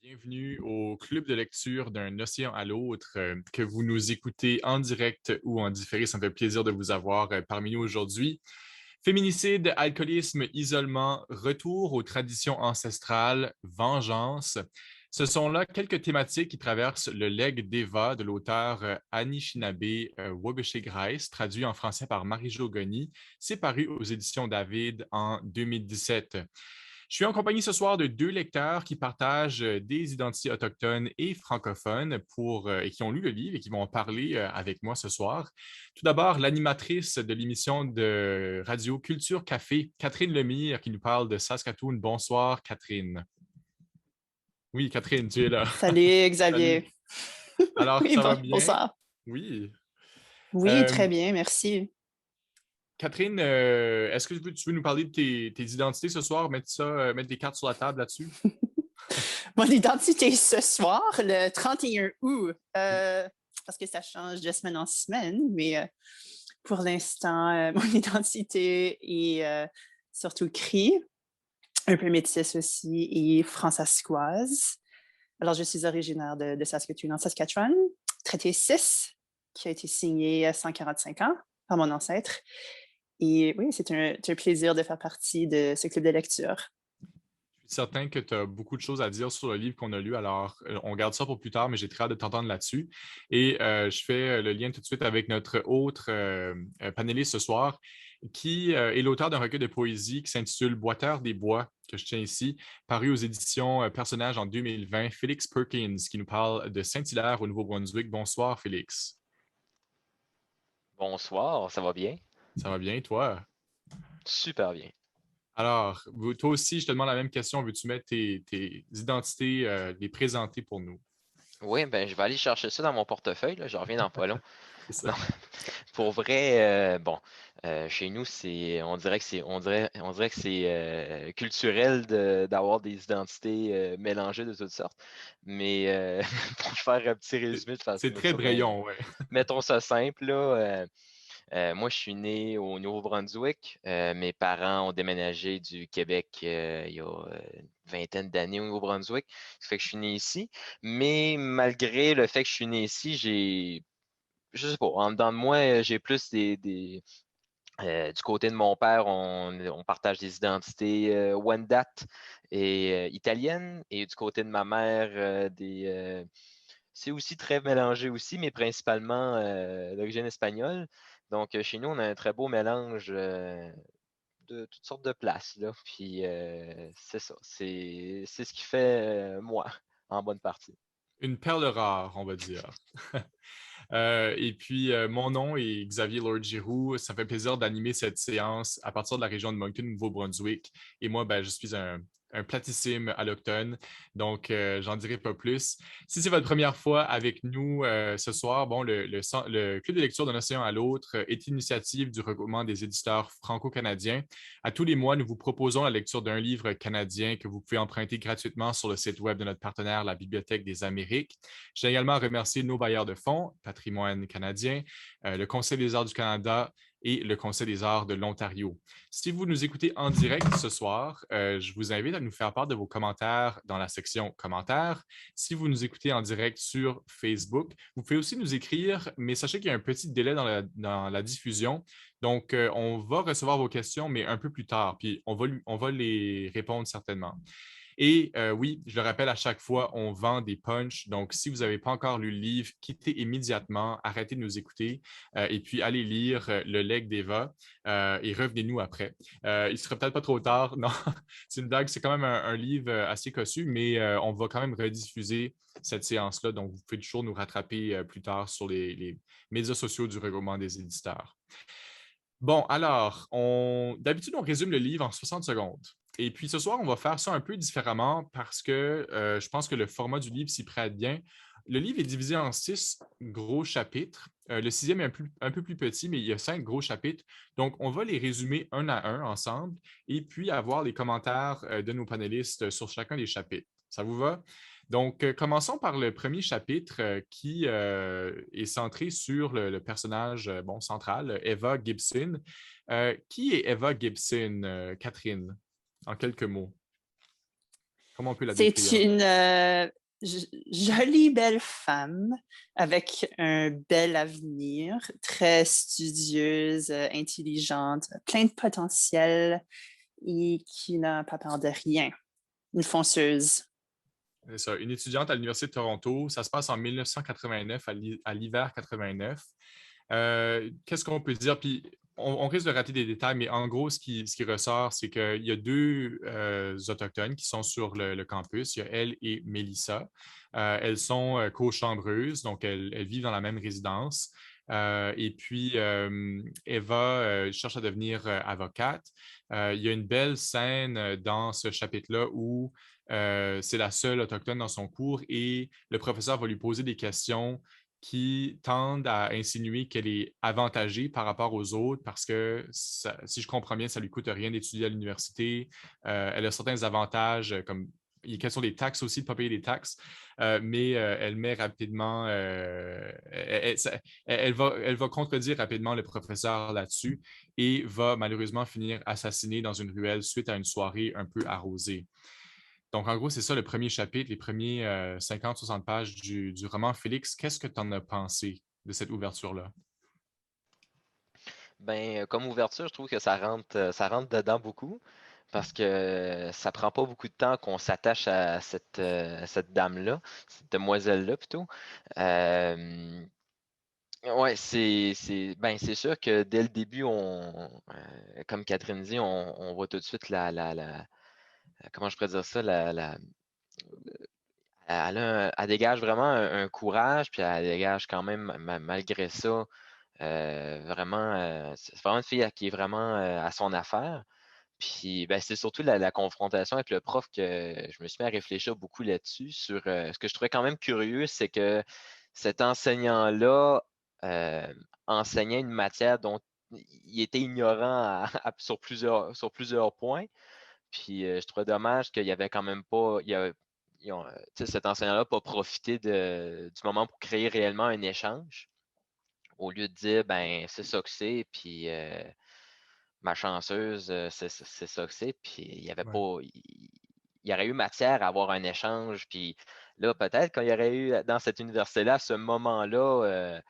Bienvenue au club de lecture d'un océan à l'autre, que vous nous écoutez en direct ou en différé. Ça me fait plaisir de vous avoir parmi nous aujourd'hui. Féminicide, alcoolisme, isolement, retour aux traditions ancestrales, vengeance. Ce sont là quelques thématiques qui traversent le legs d'Eva de l'auteur Anishinaabe Wabeshe-Grice, traduit en français par Marie-Jo Goni. C'est paru aux éditions David en 2017. Je suis en compagnie ce soir de deux lecteurs qui partagent des identités autochtones et francophones et qui ont lu le livre et qui vont en parler avec moi ce soir. Tout d'abord, l'animatrice de l'émission de radio Culture Café, Catherine Lemire, qui nous parle de Saskatoon. Bonsoir, Catherine. Oui, Catherine, tu es là. Salut Salut. Xavier. Alors, Oui, ça va bien? bonsoir. Oui. Oui, Euh, très bien, merci. Catherine, est-ce que tu veux nous parler de tes identités ce soir, mettre des cartes sur la table là-dessus? Mon identité ce soir, le 31 août, Oui. parce que ça change de semaine en semaine, mais pour l'instant, mon identité est surtout Cri, un peu métisse aussi, et françaiscoise. Alors, je suis originaire de Saskatoon, en Saskatchewan, traité 6, qui a été signé à 145 ans par mon ancêtre. Et oui, c'est un plaisir de faire partie de ce club de lecture. Je suis certain que tu as beaucoup de choses à dire sur le livre qu'on a lu, alors on garde ça pour plus tard, mais j'ai très hâte de t'entendre là-dessus. Et je fais le lien tout de suite avec notre autre panéliste ce soir, qui est l'auteur d'un recueil de poésie qui s'intitule Boiteur des bois, que je tiens ici, paru aux éditions Personnages en 2020, Félix Perkins, qui nous parle de Saint-Hilaire au Nouveau-Brunswick. Bonsoir, Félix. Bonsoir, ça va bien? Ça va bien, toi? Super bien. Alors, toi aussi, je te demande la même question. Veux-tu mettre tes identités, les présenter pour nous? Oui, ben je vais aller chercher ça dans mon portefeuille, là, je reviens dans pas long. C'est ça. Non, pour vrai, bon, chez nous, on dirait que c'est culturel d'avoir des identités mélangées de toutes sortes. Mais pour faire un petit C'est résumé de c'est façon très ça, ben, Braillon, ouais. mettons ça simple, là. Moi, je suis né au Nouveau-Brunswick. Mes parents ont déménagé du Québec il y a une vingtaine d'années au Nouveau-Brunswick. Ça fait que je suis né ici. Mais malgré le fait que je suis né ici, je sais pas, en dedans de moi, j'ai plus du côté de mon père, on partage des identités Wendat et italiennes. Et du côté de ma mère, c'est aussi très mélangé aussi, mais principalement d'origine espagnole. Donc, chez nous, on a un très beau mélange de toutes sortes de places, là. Puis, c'est ça. C'est ce qui fait moi, en bonne partie. Une perle rare, on va dire. Et puis, mon nom est Xavier Lord-Giroux. Ça fait plaisir d'animer cette séance à partir de la région de Moncton, Nouveau-Brunswick. Et moi, ben, je suis un platissime alloctone, donc j'en dirai pas plus. Si c'est votre première fois avec nous ce soir, bon, le Club de lecture d'un océan à l'autre est initiative du regroupement des éditeurs franco-canadiens. À tous les mois, nous vous proposons la lecture d'un livre canadien que vous pouvez emprunter gratuitement sur le site web de notre partenaire, la Bibliothèque des Amériques. Je tiens également à remercier nos bailleurs de fonds, Patrimoine canadien, le Conseil des arts du Canada et le Conseil des arts de l'Ontario. Si vous nous écoutez en direct ce soir, je vous invite à nous faire part de vos commentaires dans la section commentaires. Si vous nous écoutez en direct sur Facebook, vous pouvez aussi nous écrire, mais sachez qu'il y a un petit délai dans la diffusion. Donc, on va recevoir vos questions, mais un peu plus tard, puis on va les répondre certainement. Et oui, je le rappelle à chaque fois, on vend des punchs. Donc, si vous n'avez pas encore lu le livre, quittez immédiatement, arrêtez de nous écouter et puis allez lire Le Legs d'Eva et revenez-nous après. Il ne sera peut-être pas trop tard. Non, c'est une blague. C'est quand même un livre assez cossu, mais on va quand même rediffuser cette séance-là. Donc, vous pouvez toujours nous rattraper plus tard sur les médias sociaux du regroupement des éditeurs. Bon, alors, d'habitude, on résume le livre en 60 secondes. Et puis ce soir, on va faire ça un peu différemment parce que je pense que le format du livre s'y prête bien. Le livre est divisé en 6 gros chapitres. Le sixième est un peu plus petit, mais il y a 5 gros chapitres. Donc, on va les résumer un à un ensemble et puis avoir les commentaires de nos panélistes sur chacun des chapitres. Ça vous va? Donc, commençons par le premier chapitre qui est centré sur le personnage bon, central, Eva Gibson. Qui est Eva Gibson, Catherine, en quelques mots? Comment on peut la C'est décrire? une jolie, belle femme avec un bel avenir, très studieuse, intelligente, plein de potentiel et qui n'a pas peur de rien. Une fonceuse. C'est ça, une étudiante à l'Université de Toronto. Ça se passe en 1989, à l'hiver 89. Qu'est-ce qu'on peut dire? Puis, on risque de rater des détails, mais en gros, ce qui ressort, c'est qu'il y a deux Autochtones qui sont sur le campus. Il y a elle et Mélissa. Elles sont co-chambreuses, donc elles vivent dans la même résidence. Et puis, Eva cherche à devenir avocate. Il y a une belle scène dans ce chapitre-là où c'est la seule autochtone dans son cours et le professeur va lui poser des questions qui tendent à insinuer qu'elle est avantagée par rapport aux autres parce que, si je comprends bien, ça ne lui coûte rien d'étudier à l'université. Elle a certains avantages, comme il y a question des taxes aussi, de ne pas payer les taxes, mais elle met rapidement, elle va contredire rapidement le professeur là-dessus et va malheureusement finir assassinée dans une ruelle suite à une soirée un peu arrosée. Donc, en gros, c'est ça le premier chapitre, les premiers 50-60 pages du roman. Félix, qu'est-ce que tu en as pensé de cette ouverture-là? Ben, comme ouverture, je trouve que ça rentre dedans beaucoup parce que ça prend pas beaucoup de temps qu'on s'attache à cette dame-là, cette demoiselle-là plutôt. Euh, ouais, ben, c'est sûr que dès le début, comme Catherine dit, on voit tout de suite comment je pourrais dire ça, elle dégage vraiment un courage, puis elle dégage quand même, malgré ça, vraiment, c'est vraiment une fille qui est vraiment à son affaire. Puis ben, c'est surtout la confrontation avec le prof que je me suis mis à réfléchir beaucoup là-dessus. Sur ce que je trouvais quand même curieux, c'est que cet enseignant-là enseignait une matière dont il était ignorant sur plusieurs points. Puis je trouvais dommage qu'il y avait quand même pas. Tu sais, cet enseignant-là n'a pas profité du moment pour créer réellement un échange, au lieu de dire ben c'est ça que c'est, puis ma chanceuse, c'est ça que c'est, puis il y avait Ouais. pas. Il y aurait eu matière à avoir un échange, puis là, peut-être qu'il y aurait eu dans cette université-là, à ce moment-là,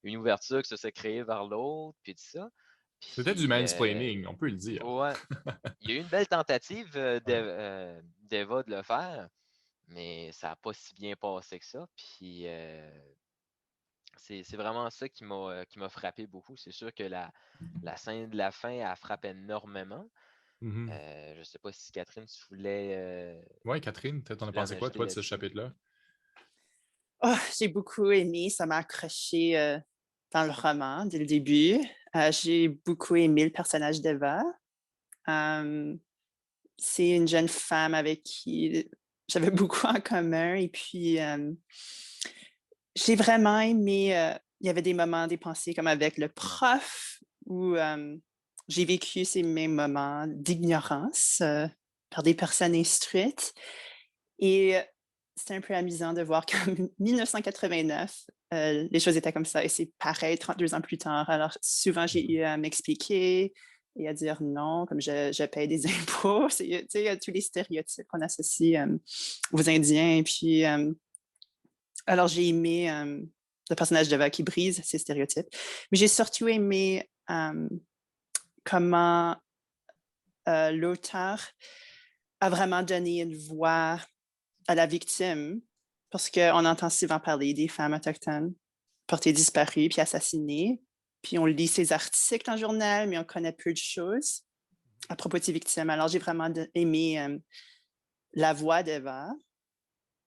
une ouverture qui se serait créée vers l'autre, puis tout ça. C'était du Puis, mansplaining, on peut le dire. ouais, il y a eu une belle tentative Ouais. d'Eva de le faire, mais ça n'a pas si bien passé que ça. Puis c'est vraiment ça qui m'a frappé beaucoup. C'est sûr que la scène de la fin, elle frappe énormément. Mhm. Je ne sais pas si Catherine, Ouais, Catherine, t'en tu as voulais en pensé quoi, ajouter toi, de ce là-dessus. chapitre-là? Oh, j'ai beaucoup aimé, ça m'a accroché dans le roman dès le début. J'ai beaucoup aimé le personnage d'Eva. Euh, c'est une jeune femme avec qui j'avais beaucoup en commun et puis j'ai vraiment aimé, il y avait des moments, des pensées comme avec le prof où j'ai vécu ces mêmes moments d'ignorance par des personnes instruites. Et c'était un peu amusant de voir qu'en 1989, les choses étaient comme ça et c'est pareil 32 ans plus tard. Alors souvent, j'ai eu à m'expliquer et à dire non, comme je paye des impôts. Tu sais, il y a tous les stéréotypes qu'on associe aux Indiens. Et puis, alors j'ai aimé le personnage d'Eva qui brise ces stéréotypes. Mais j'ai surtout aimé comment l'auteur a vraiment donné une voix à la victime, parce qu'on entend souvent parler des femmes autochtones portées disparues puis assassinées. Puis on lit ces articles en journal, mais on connaît peu de choses à propos de ces victimes. Alors j'ai vraiment aimé la voix d'Eva,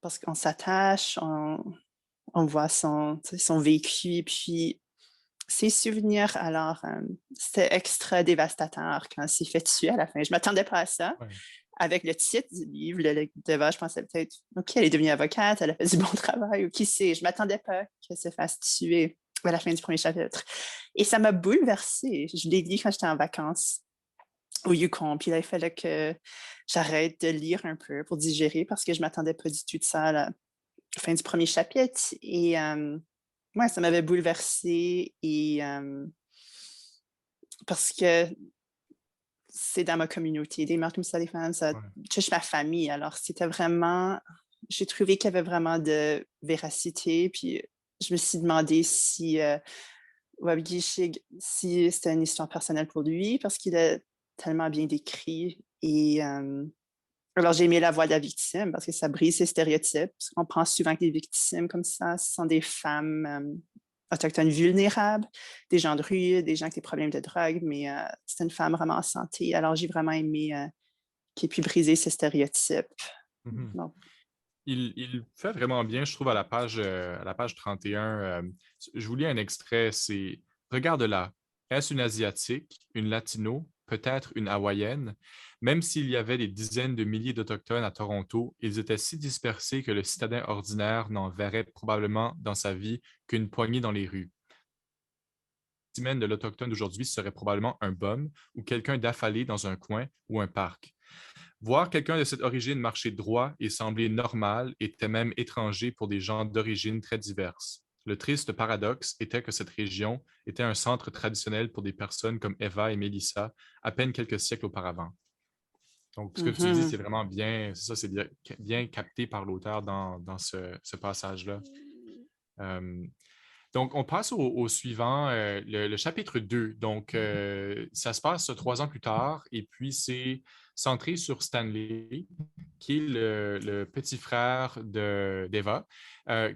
parce qu'on s'attache, on voit son vécu, puis ses souvenirs. Alors c'était extra dévastateur quand il s'est fait tuer à la fin. Je ne m'attendais pas à ça. Ouais. Avec le titre du livre, le Deva, je pensais peut-être, OK, elle est devenue avocate, elle a fait du bon travail, ou qui sait. Je ne m'attendais pas qu'elle se fasse tuer à la fin du premier chapitre. Et ça m'a bouleversée. Je l'ai lu quand j'étais en vacances au Yukon, puis là, il fallait que j'arrête de lire un peu pour digérer parce que je ne m'attendais pas du tout de ça à la fin du premier chapitre. Et ouais, ça m'avait bouleversée et parce que c'est dans ma communauté. Des meurtres comme ça, des femmes, ça Ouais. touche ma famille. Alors, c'était vraiment... J'ai trouvé qu'il y avait vraiment de véracité. Puis, je me suis demandé si Wabgi Shig, si c'était une histoire personnelle pour lui, parce qu'il est tellement bien décrit. Et alors, j'ai aimé la voix de la victime, parce que ça brise ces stéréotypes. On pense souvent que les victimes comme ça, ce sont des femmes autochtones vulnérables, des gens de rue, des gens avec des problèmes de drogue, mais c'est une femme vraiment en santé. Alors, j'ai vraiment aimé qu'il ait pu briser ces stéréotypes. Mhm. Donc, Il fait vraiment bien, je trouve, à la page 31. Je vous lis un extrait, c'est Regarde-la. Est-ce une Asiatique, une Latino, peut-être une Hawaïenne? Même s'il y avait des dizaines de milliers d'Autochtones à Toronto, ils étaient si dispersés que le citadin ordinaire n'en verrait probablement dans sa vie qu'une poignée dans les rues. Le spécimen de l'Autochtone d'aujourd'hui serait probablement un bum ou quelqu'un d'affalé dans un coin ou un parc. Voir quelqu'un de cette origine marcher droit et sembler normal était même étranger pour des gens d'origines très diverses. Le triste paradoxe était que cette région était un centre traditionnel pour des personnes comme Eva et Melissa à peine quelques siècles auparavant. Donc, ce que tu dis, c'est vraiment bien, c'est ça, c'est bien, bien capté par l'auteur dans ce passage-là. Euh, donc, on passe au suivant, le chapitre 2. Donc, ça se passe 3 ans plus tard et puis c'est centré sur Stanley, qui est le petit frère d'Eva,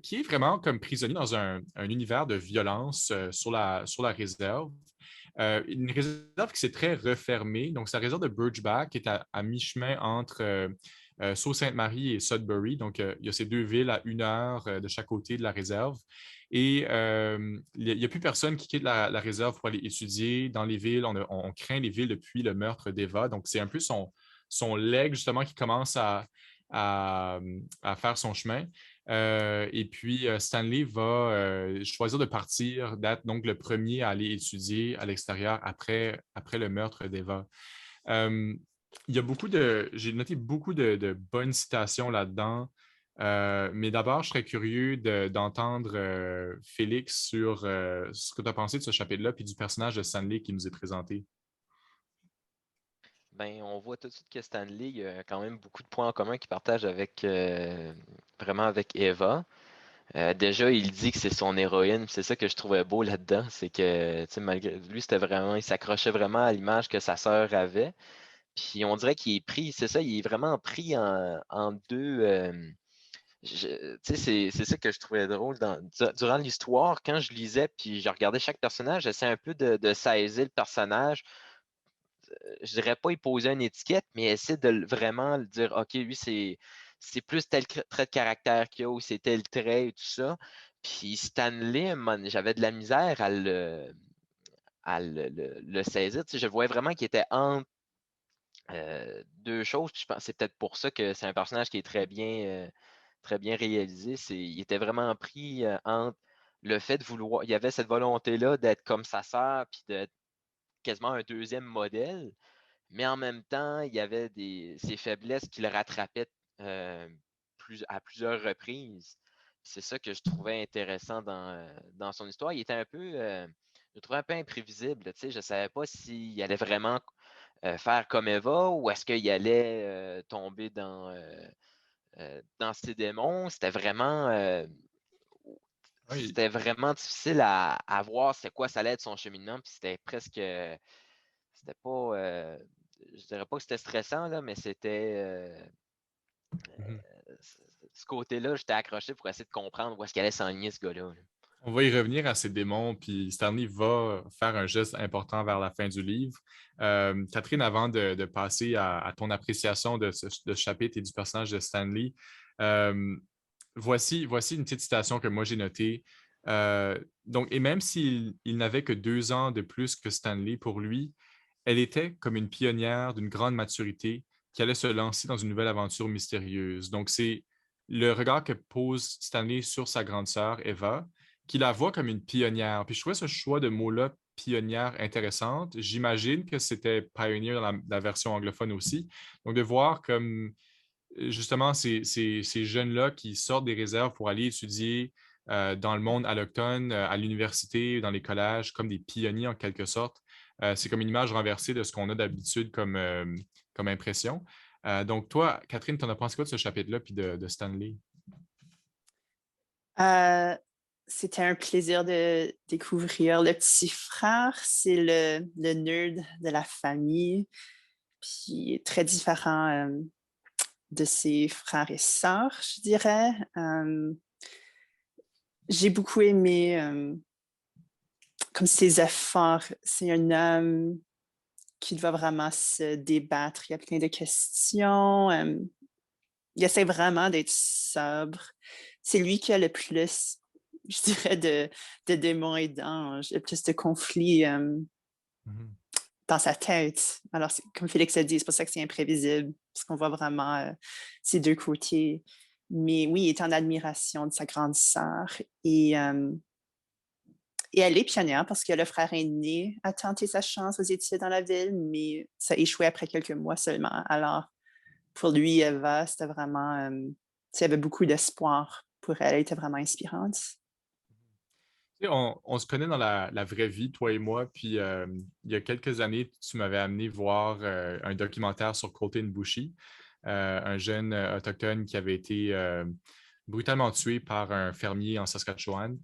qui est vraiment comme prisonnier dans un univers de violence sur la réserve. Une réserve qui s'est très refermée. Donc, c'est la réserve de Birchback qui est à mi-chemin entre Sault-Sainte-Marie et Sudbury. Donc, il y a ces deux villes à 1 heure de chaque côté de la réserve. Et il n'y a plus personne qui quitte la réserve pour aller étudier dans les villes. On craint les villes depuis le meurtre d'Eva. Donc, c'est un peu son legs, justement, qui commence à, à faire son chemin. Et puis, Stanley va choisir de partir, d'être donc le premier à aller étudier à l'extérieur après le meurtre d'Eva. Euh, il y a j'ai noté beaucoup de bonnes citations là-dedans. Mais d'abord, je serais curieux d'entendre Félix sur ce que tu as pensé de ce chapitre-là, puis du personnage de Stanley qui nous est présenté. Ben, on voit tout de suite que Stanley, il y a quand même beaucoup de points en commun qu'il partage avec vraiment avec Eva. Déjà, il dit que c'est son héroïne. C'est ça que je trouvais beau là-dedans. C'est que, tu sais, malgré lui, c'était vraiment, il s'accrochait vraiment à l'image que sa sœur avait. Puis on dirait qu'il est pris, c'est ça, il est vraiment pris en deux. Tu sais, c'est ça que je trouvais drôle durant l'histoire. Quand je lisais puis je regardais chaque personnage, j'essayais un peu de saisir le personnage. Je dirais pas y poser une étiquette, mais essayer de vraiment le dire, OK, lui, c'est plus tel trait de caractère qu'il a ou c'est tel trait et tout ça. Puis Stanley, j'avais de la misère à le saisir. Tu sais, je voyais vraiment qu'il était entre deux choses. Puis je pense que c'est peut-être pour ça que c'est un personnage qui est très bien réalisé. Il était vraiment pris entre le fait de vouloir. Il y avait cette volonté-là d'être comme sa sœur, puis d'être quasiment un deuxième modèle. Mais en même temps, il y avait ses faiblesses qui le rattrapaient euh, à plusieurs reprises. C'est ça que je trouvais intéressant dans son histoire. Il était je le trouvais un peu imprévisible. Tu sais, je ne savais pas s'il allait vraiment faire comme Eva ou est-ce qu'il allait tomber dans ses démons. Oui, C'était vraiment difficile à voir c'est quoi ça allait être son cheminement. Puis c'était pas, je dirais pas que c'était stressant, là, mais mhm. ce côté-là, j'étais accroché pour essayer de comprendre où est-ce qu'il allait s'enligner ce gars-là. Là. On va y revenir à ces démons, puis Stanley va faire un geste important vers la fin du livre. Catherine, avant de passer à ton appréciation de ce chapitre et du personnage de Stanley, euh, voici une petite citation que moi j'ai notée. Donc, et même s'il n'avait que 2 ans de plus que Stanley, pour lui, elle était comme une pionnière d'une grande maturité qui allait se lancer dans une nouvelle aventure mystérieuse. Donc, c'est le regard que pose Stanley sur sa grande sœur, Eva, qui la voit comme une pionnière. Puis je trouvais ce choix de mot-là, pionnière, intéressante. J'imagine que c'était pioneer dans la version anglophone aussi. Donc, de voir comme justement ces jeunes-là qui sortent des réserves pour aller étudier dans le monde alloctone, à l'université, dans les collèges, comme des pionniers en quelque sorte. C'est comme une image renversée de ce qu'on a d'habitude comme impression. Donc, toi, Catherine, t'en as pensé quoi de ce chapitre-là puis de Stanley? Euh, C'était un plaisir de découvrir le petit frère. C'est le nerd de la famille, puis très différent de ses frères et sœurs, je dirais. J'ai beaucoup aimé comme ses efforts. C'est un homme qui doit vraiment se débattre. Il y a plein de questions. Il essaie vraiment d'être sobre. C'est lui qui a le plus, je dirais, de démons et d'anges, le plus de conflits Mhm. dans sa tête. Alors, comme Félix a dit, c'est pour ça que c'est imprévisible, parce qu'on voit vraiment ces deux côtés. Mais oui, il est en admiration de sa grande sœur. Et elle est pionnière parce que le frère aîné a tenté sa chance aux études dans la ville, mais ça a échoué après quelques mois seulement. Alors, pour lui, Eva, c'était vraiment, il y avait beaucoup d'espoir pour elle. Elle était vraiment inspirante. Tu sais, on se connaît dans la vraie vie, toi et moi, puis il y a quelques années, tu m'avais amené voir un documentaire sur Colton Boushie, un jeune autochtone qui avait été brutalement tué par un fermier en Saskatchewan.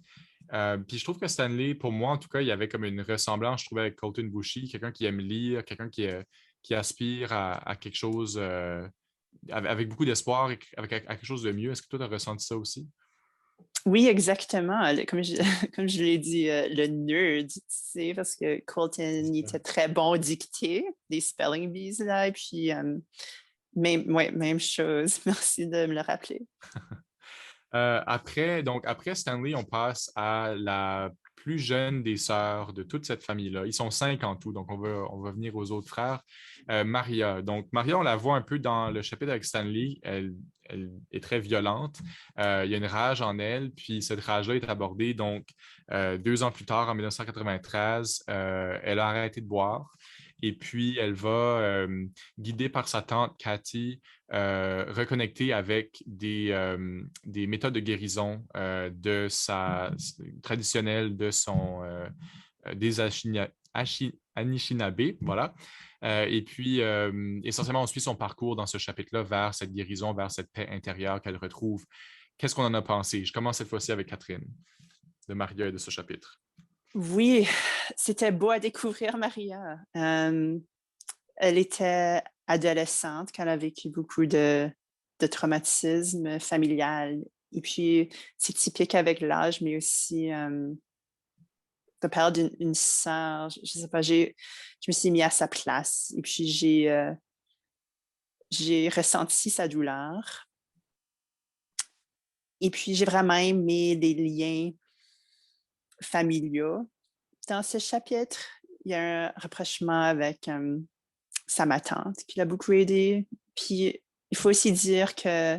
Puis je trouve que Stanley, pour moi en tout cas, il y avait comme une ressemblance, je trouvais, avec Colton Boushie, quelqu'un qui aime lire, quelqu'un qui aspire à quelque chose avec beaucoup d'espoir, et à quelque chose de mieux. Est-ce que toi, tu as ressenti ça aussi? Oui, exactement. Comme comme je l'ai dit, le nerd, tu sais, parce que Colton il était très bon dicté, des spelling bees là, et puis ouais, même chose. Merci de me le rappeler. Après Stanley, on passe à la plus jeune des sœurs de toute cette famille-là. Ils sont 5 en tout, donc on va venir aux autres frères. Maria. Donc, Maria, on la voit un peu dans le chapitre avec Stanley. Elle est très violente. Il y a une rage en elle, puis cette rage-là est abordée. Donc, 2 ans plus tard, en 1993, elle a arrêté de boire. Et puis, elle va, guidée par sa tante Cathy, reconnecter avec des méthodes de guérison traditionnelles de des Anishinaabe, voilà. Et puis, essentiellement, on suit son parcours dans ce chapitre-là vers cette guérison, vers cette paix intérieure qu'elle retrouve. Qu'est-ce qu'on en a pensé? Je commence cette fois-ci avec Catherine, de Maria et de ce chapitre. Oui, c'était beau à découvrir, Maria. Elle était adolescente quand elle a vécu beaucoup de traumatisme familial. Et puis, c'est typique avec l'âge, mais aussi de perdre une sœur. Je sais pas, je me suis mis à sa place. Et puis, j'ai ressenti sa douleur. Et puis, j'ai vraiment aimé les liens familiaux dans ce chapitre. Il y a un rapprochement avec ma tante qui l'a beaucoup aidé. Puis, il faut aussi dire que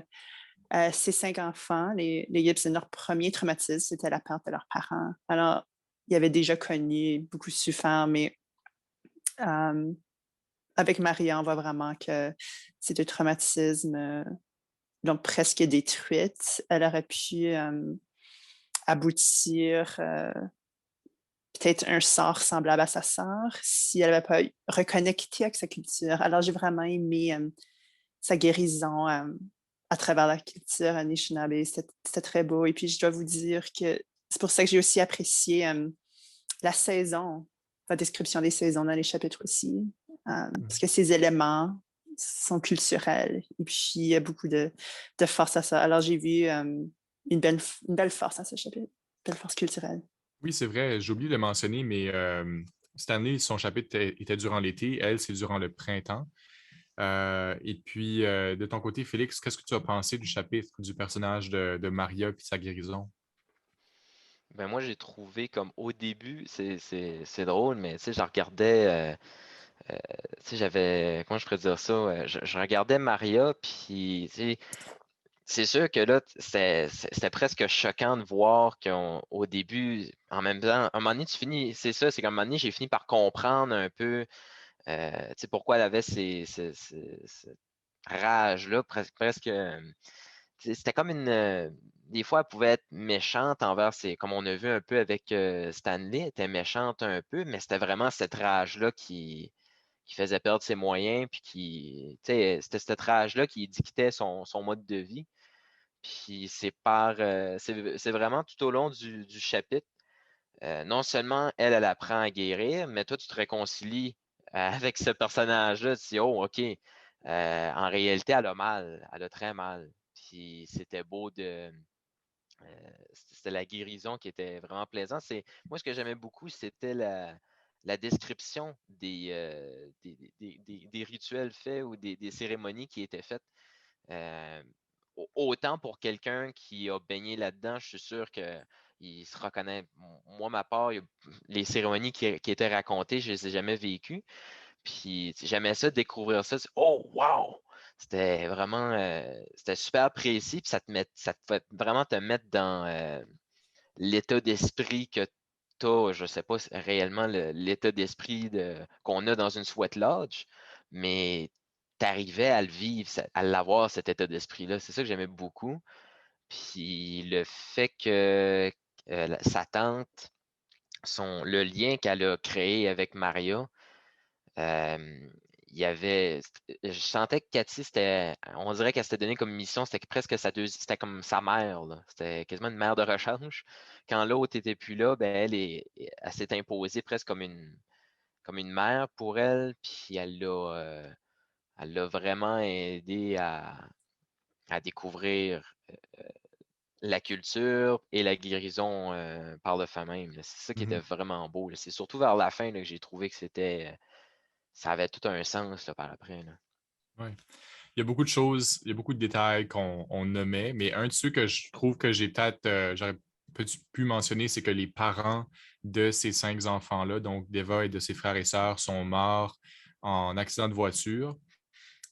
ces 5 enfants, les Gibson, leur premier traumatisme, c'était la perte de leurs parents. Alors, ils avaient déjà connu beaucoup souffert, mais euh, avec Maria, on voit vraiment que ces deux traumatismes l'ont presque détruite. Elle aurait pu aboutir peut-être un sort semblable à sa sœur si elle n'avait pas reconnecté avec sa culture. Alors, j'ai vraiment aimé sa guérison à travers la culture Anishinaabe. C'était très beau. Et puis, je dois vous dire que c'est pour ça que j'ai aussi apprécié la saison, la description des saisons dans les chapitres aussi, parce que ces éléments sont culturels. Et puis, il y a beaucoup de force à ça. Alors, j'ai vu une belle force à ce chapitre, une belle force culturelle. Oui, c'est vrai, j'ai oublié de le mentionner, mais Stanley, son chapitre était durant l'été, elle, c'est durant le printemps. Et puis, de ton côté, Félix, qu'est-ce que tu as pensé du chapitre du personnage de Maria et sa guérison? Ben moi, j'ai trouvé comme au début, c'est drôle, mais tu sais, je regardais, tu sais, comment je pourrais dire ça, je regardais Maria, puis tu sais, c'est sûr que là, c'était presque choquant de voir qu'au début, en même temps, à un moment donné, tu finis, c'est ça, c'est qu'à un moment donné, j'ai fini par comprendre un peu, tu sais, pourquoi elle avait cette rage-là, presque, c'était comme des fois, elle pouvait être méchante envers comme on a vu un peu avec Stanley, elle était méchante un peu, mais c'était vraiment cette rage-là qui faisait perdre ses moyens, puis c'était cette rage-là qui dictait son mode de vie. Puis c'est vraiment tout au long du chapitre. Non seulement elle apprend à guérir, mais toi, tu te réconcilies avec ce personnage-là. Tu dis, oh, OK, en réalité, elle a mal, elle a très mal. Puis c'était beau c'était la guérison qui était vraiment plaisant. Moi, ce que j'aimais beaucoup, c'était la description des rituels faits ou des cérémonies qui étaient faites. Euh, Autant pour quelqu'un qui a baigné là-dedans, je suis sûr qu'il se reconnaît. Moi, ma part, les cérémonies qui étaient racontées, je ne les ai jamais vécues. Puis j'aimais ça, découvrir ça. Oh, wow! C'était vraiment c'était super précis, puis ça te fait vraiment te mettre dans l'état d'esprit que tu as. Je ne sais pas réellement l'état d'esprit qu'on a dans une sweat lodge, mais tu arrivais à le vivre, à l'avoir, cet état d'esprit-là. C'est ça que j'aimais beaucoup. Puis le fait que sa tante, le lien qu'elle a créé avec Maria, il y avait. Je sentais que Cathy, on dirait qu'elle s'était donné comme mission, c'était presque c'était comme sa mère, là. C'était quasiment une mère de rechange. Quand l'autre était plus là, ben elle s'est imposée presque comme une mère pour elle, puis elle l'a vraiment aidé à découvrir la culture et la guérison par le fait même, là. C'est ça qui était vraiment beau, là. C'est surtout vers la fin là, que j'ai trouvé que ça avait tout un sens là, par après, là. Ouais. Il y a beaucoup de choses, il y a beaucoup de détails qu'on nommait, mais un de ceux que je trouve que j'aurais pu mentionner, c'est que les parents de ces 5 enfants-là, donc d'Eva et de ses frères et sœurs, sont morts en accident de voiture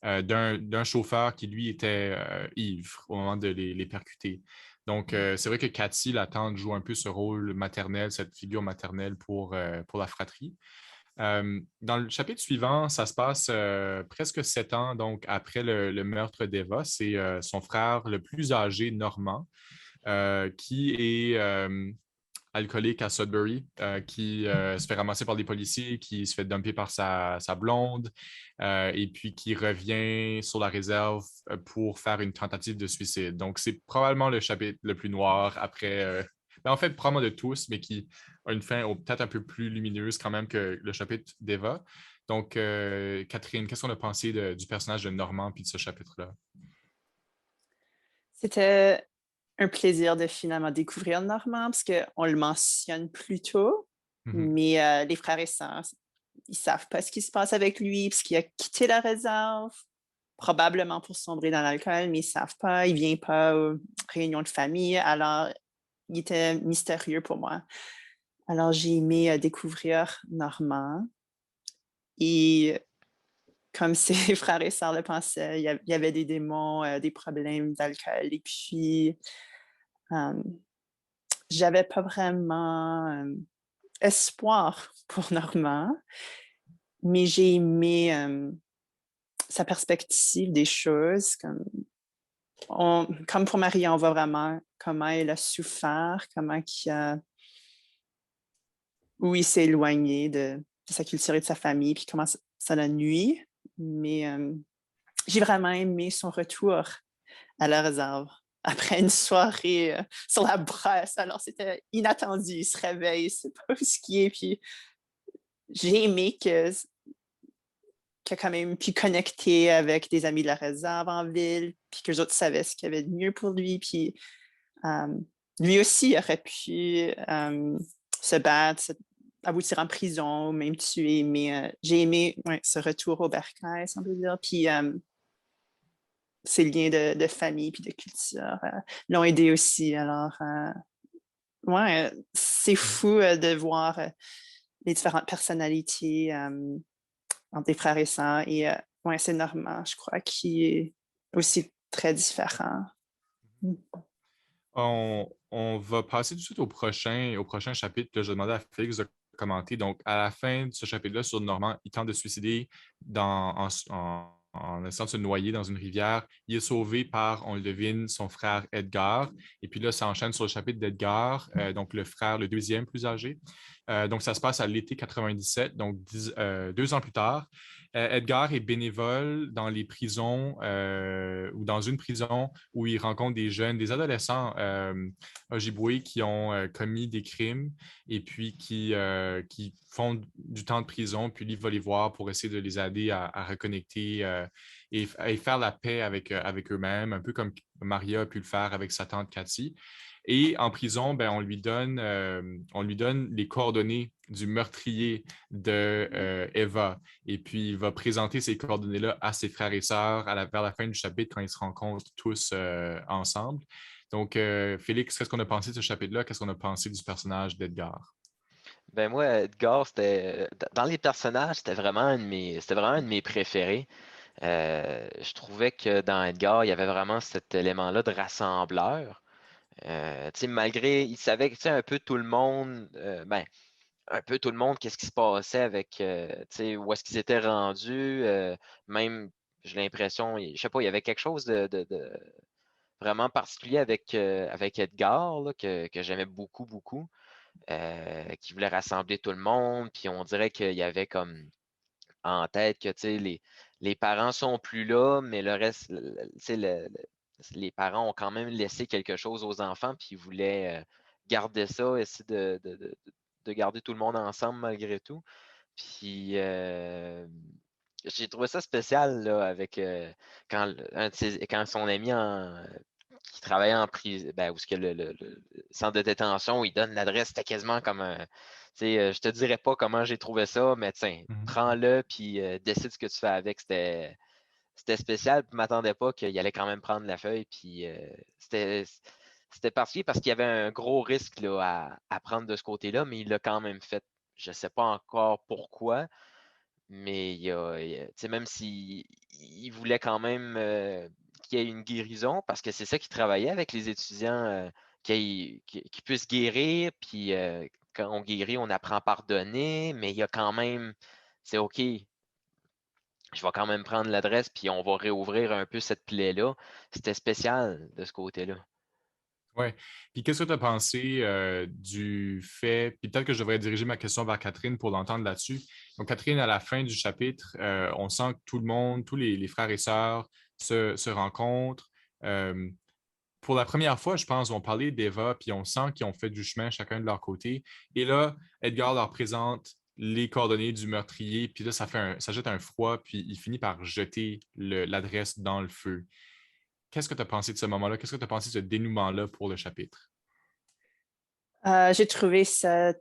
d'un chauffeur qui, lui, était ivre au moment de les percuter. Donc, c'est vrai que Cathy, la tante, joue un peu ce rôle maternel, cette figure maternelle pour la fratrie. Dans le chapitre suivant, ça se passe presque 7 ans donc après le meurtre d'Eva. C'est son frère le plus âgé, Normand, qui est alcoolique à Sudbury, qui se fait ramasser par des policiers, qui se fait dumper par sa blonde, et puis qui revient sur la réserve pour faire une tentative de suicide. Donc, c'est probablement le chapitre le plus noir après, en fait, probablement de tous, mais qui a une fin peut-être un peu plus lumineuse quand même que le chapitre d'Eva. Donc, Catherine, qu'est-ce qu'on a pensé du personnage de Normand puis de ce chapitre-là? C'était un plaisir de finalement découvrir Normand parce qu'on le mentionne plus tôt, mais les frères et sœurs, ils savent pas ce qui se passe avec lui parce qu'il a quitté la réserve, probablement pour sombrer dans l'alcool, mais ils savent pas, il vient pas aux réunions de famille, alors il était mystérieux pour moi. Alors j'ai aimé découvrir Normand et comme ses frères et sœurs le pensaient, il y avait des démons, des problèmes d'alcool et puis j'avais pas vraiment espoir pour Normand, mais j'ai aimé sa perspective des choses. Comme pour Marie, on voit vraiment comment elle a souffert, où il s'est éloigné de sa culture et de sa famille, puis comment ça la nuit. Mais j'ai vraiment aimé son retour à la réserve après une soirée sur la brosse. Alors, c'était inattendu. Il se réveille, il ne sait pas où ce qui est. Puis, j'ai aimé qu'il a quand même pu connecter avec des amis de la réserve en ville, puis que les autres savaient ce qu'il y avait de mieux pour lui. Puis, lui aussi aurait pu se battre, aboutir en prison, même tuer. Mais j'ai aimé ce retour au bercail, si on peut dire. Puis, ces liens de famille puis de culture l'ont aidé aussi. Alors, c'est fou de voir les différentes personnalités entre des frères et sœurs. Et c'est Normand, je crois, qui est aussi très différent. On va passer tout de suite au prochain chapitre. Là, je vais demander à Félix de commenter. Donc, à la fin de ce chapitre-là sur Normand, il tente de se suicider en essayant de se noyer dans une rivière. Il est sauvé par, on le devine, son frère Edgar. Et puis là, ça enchaîne sur le chapitre d'Edgar, donc le frère, le deuxième plus âgé. Donc, ça se passe à l'été 97, donc 2 ans plus tard. Edgar est bénévole dans les prisons ou dans une prison où il rencontre des jeunes, des adolescents Ojibwe qui ont commis des crimes et puis qui font du temps de prison. Puis lui, il va les voir pour essayer de les aider à reconnecter et faire la paix avec eux-mêmes, un peu comme Maria a pu le faire avec sa tante Cathy. Et en prison, ben, on lui donne les coordonnées du meurtrier de Eva. Et puis, il va présenter ces coordonnées-là à ses frères et sœurs vers la fin du chapitre quand ils se rencontrent tous ensemble. Donc, Félix, qu'est-ce qu'on a pensé de ce chapitre-là? Qu'est-ce qu'on a pensé du personnage d'Edgar? Ben moi, Edgar, dans les personnages, c'était vraiment un de mes préférés. Je trouvais que dans Edgar, il y avait vraiment cet élément-là de rassembleur. Tu sais, malgré, il savait que tu sais, un peu tout le monde, un peu tout le monde, qu'est-ce qui se passait avec, tu sais, où est-ce qu'ils étaient rendus, même, j'ai l'impression, je sais pas, il y avait quelque chose de vraiment particulier avec Edgar, là, que j'aimais beaucoup, beaucoup, qui voulait rassembler tout le monde, puis on dirait qu'il y avait comme en tête que, tu sais, les parents sont plus là, mais le reste, tu sais, les parents ont quand même laissé quelque chose aux enfants, puis ils voulaient garder ça, essayer de garder tout le monde ensemble malgré tout. Puis j'ai trouvé ça spécial là, avec quand son ami qui travaillait en prison, ben, où ce que le centre de détention, il donne l'adresse, c'était quasiment comme un. Je te dirais pas comment j'ai trouvé ça, mais tiens, Mhm. prends-le puis décide ce que tu fais avec. C'était spécial, puis je m'attendais pas qu'il allait quand même prendre la feuille. Puis c'était particulier parce qu'il y avait un gros risque là, à prendre de ce côté-là, mais il l'a quand même fait. Je ne sais pas encore pourquoi, mais tu sais, même s'il il voulait quand même qu'il y ait une guérison, parce que c'est ça qu'il travaillait avec les étudiants, qu'ils puissent guérir, puis quand on guérit, on apprend à pardonner, mais il y a quand même, c'est OK, je vais quand même prendre l'adresse, puis on va réouvrir un peu cette plaie-là. C'était spécial de ce côté-là. Oui. Puis qu'est-ce que tu as pensé du fait, puis peut-être que je devrais diriger ma question vers Catherine pour l'entendre là-dessus. Donc, Catherine, à la fin du chapitre, on sent que tout le monde, tous les frères et sœurs se rencontrent. Euh, pour la première fois, je pense, on parlait d'Eva, puis on sent qu'ils ont fait du chemin chacun de leur côté. Et là, Edgar leur présente les coordonnées du meurtrier, puis là, ça jette un froid, puis il finit par jeter l'adresse dans le feu. Qu'est-ce que tu as pensé de ce moment-là? Qu'est-ce que tu as pensé de ce dénouement-là pour le chapitre? J'ai trouvé ça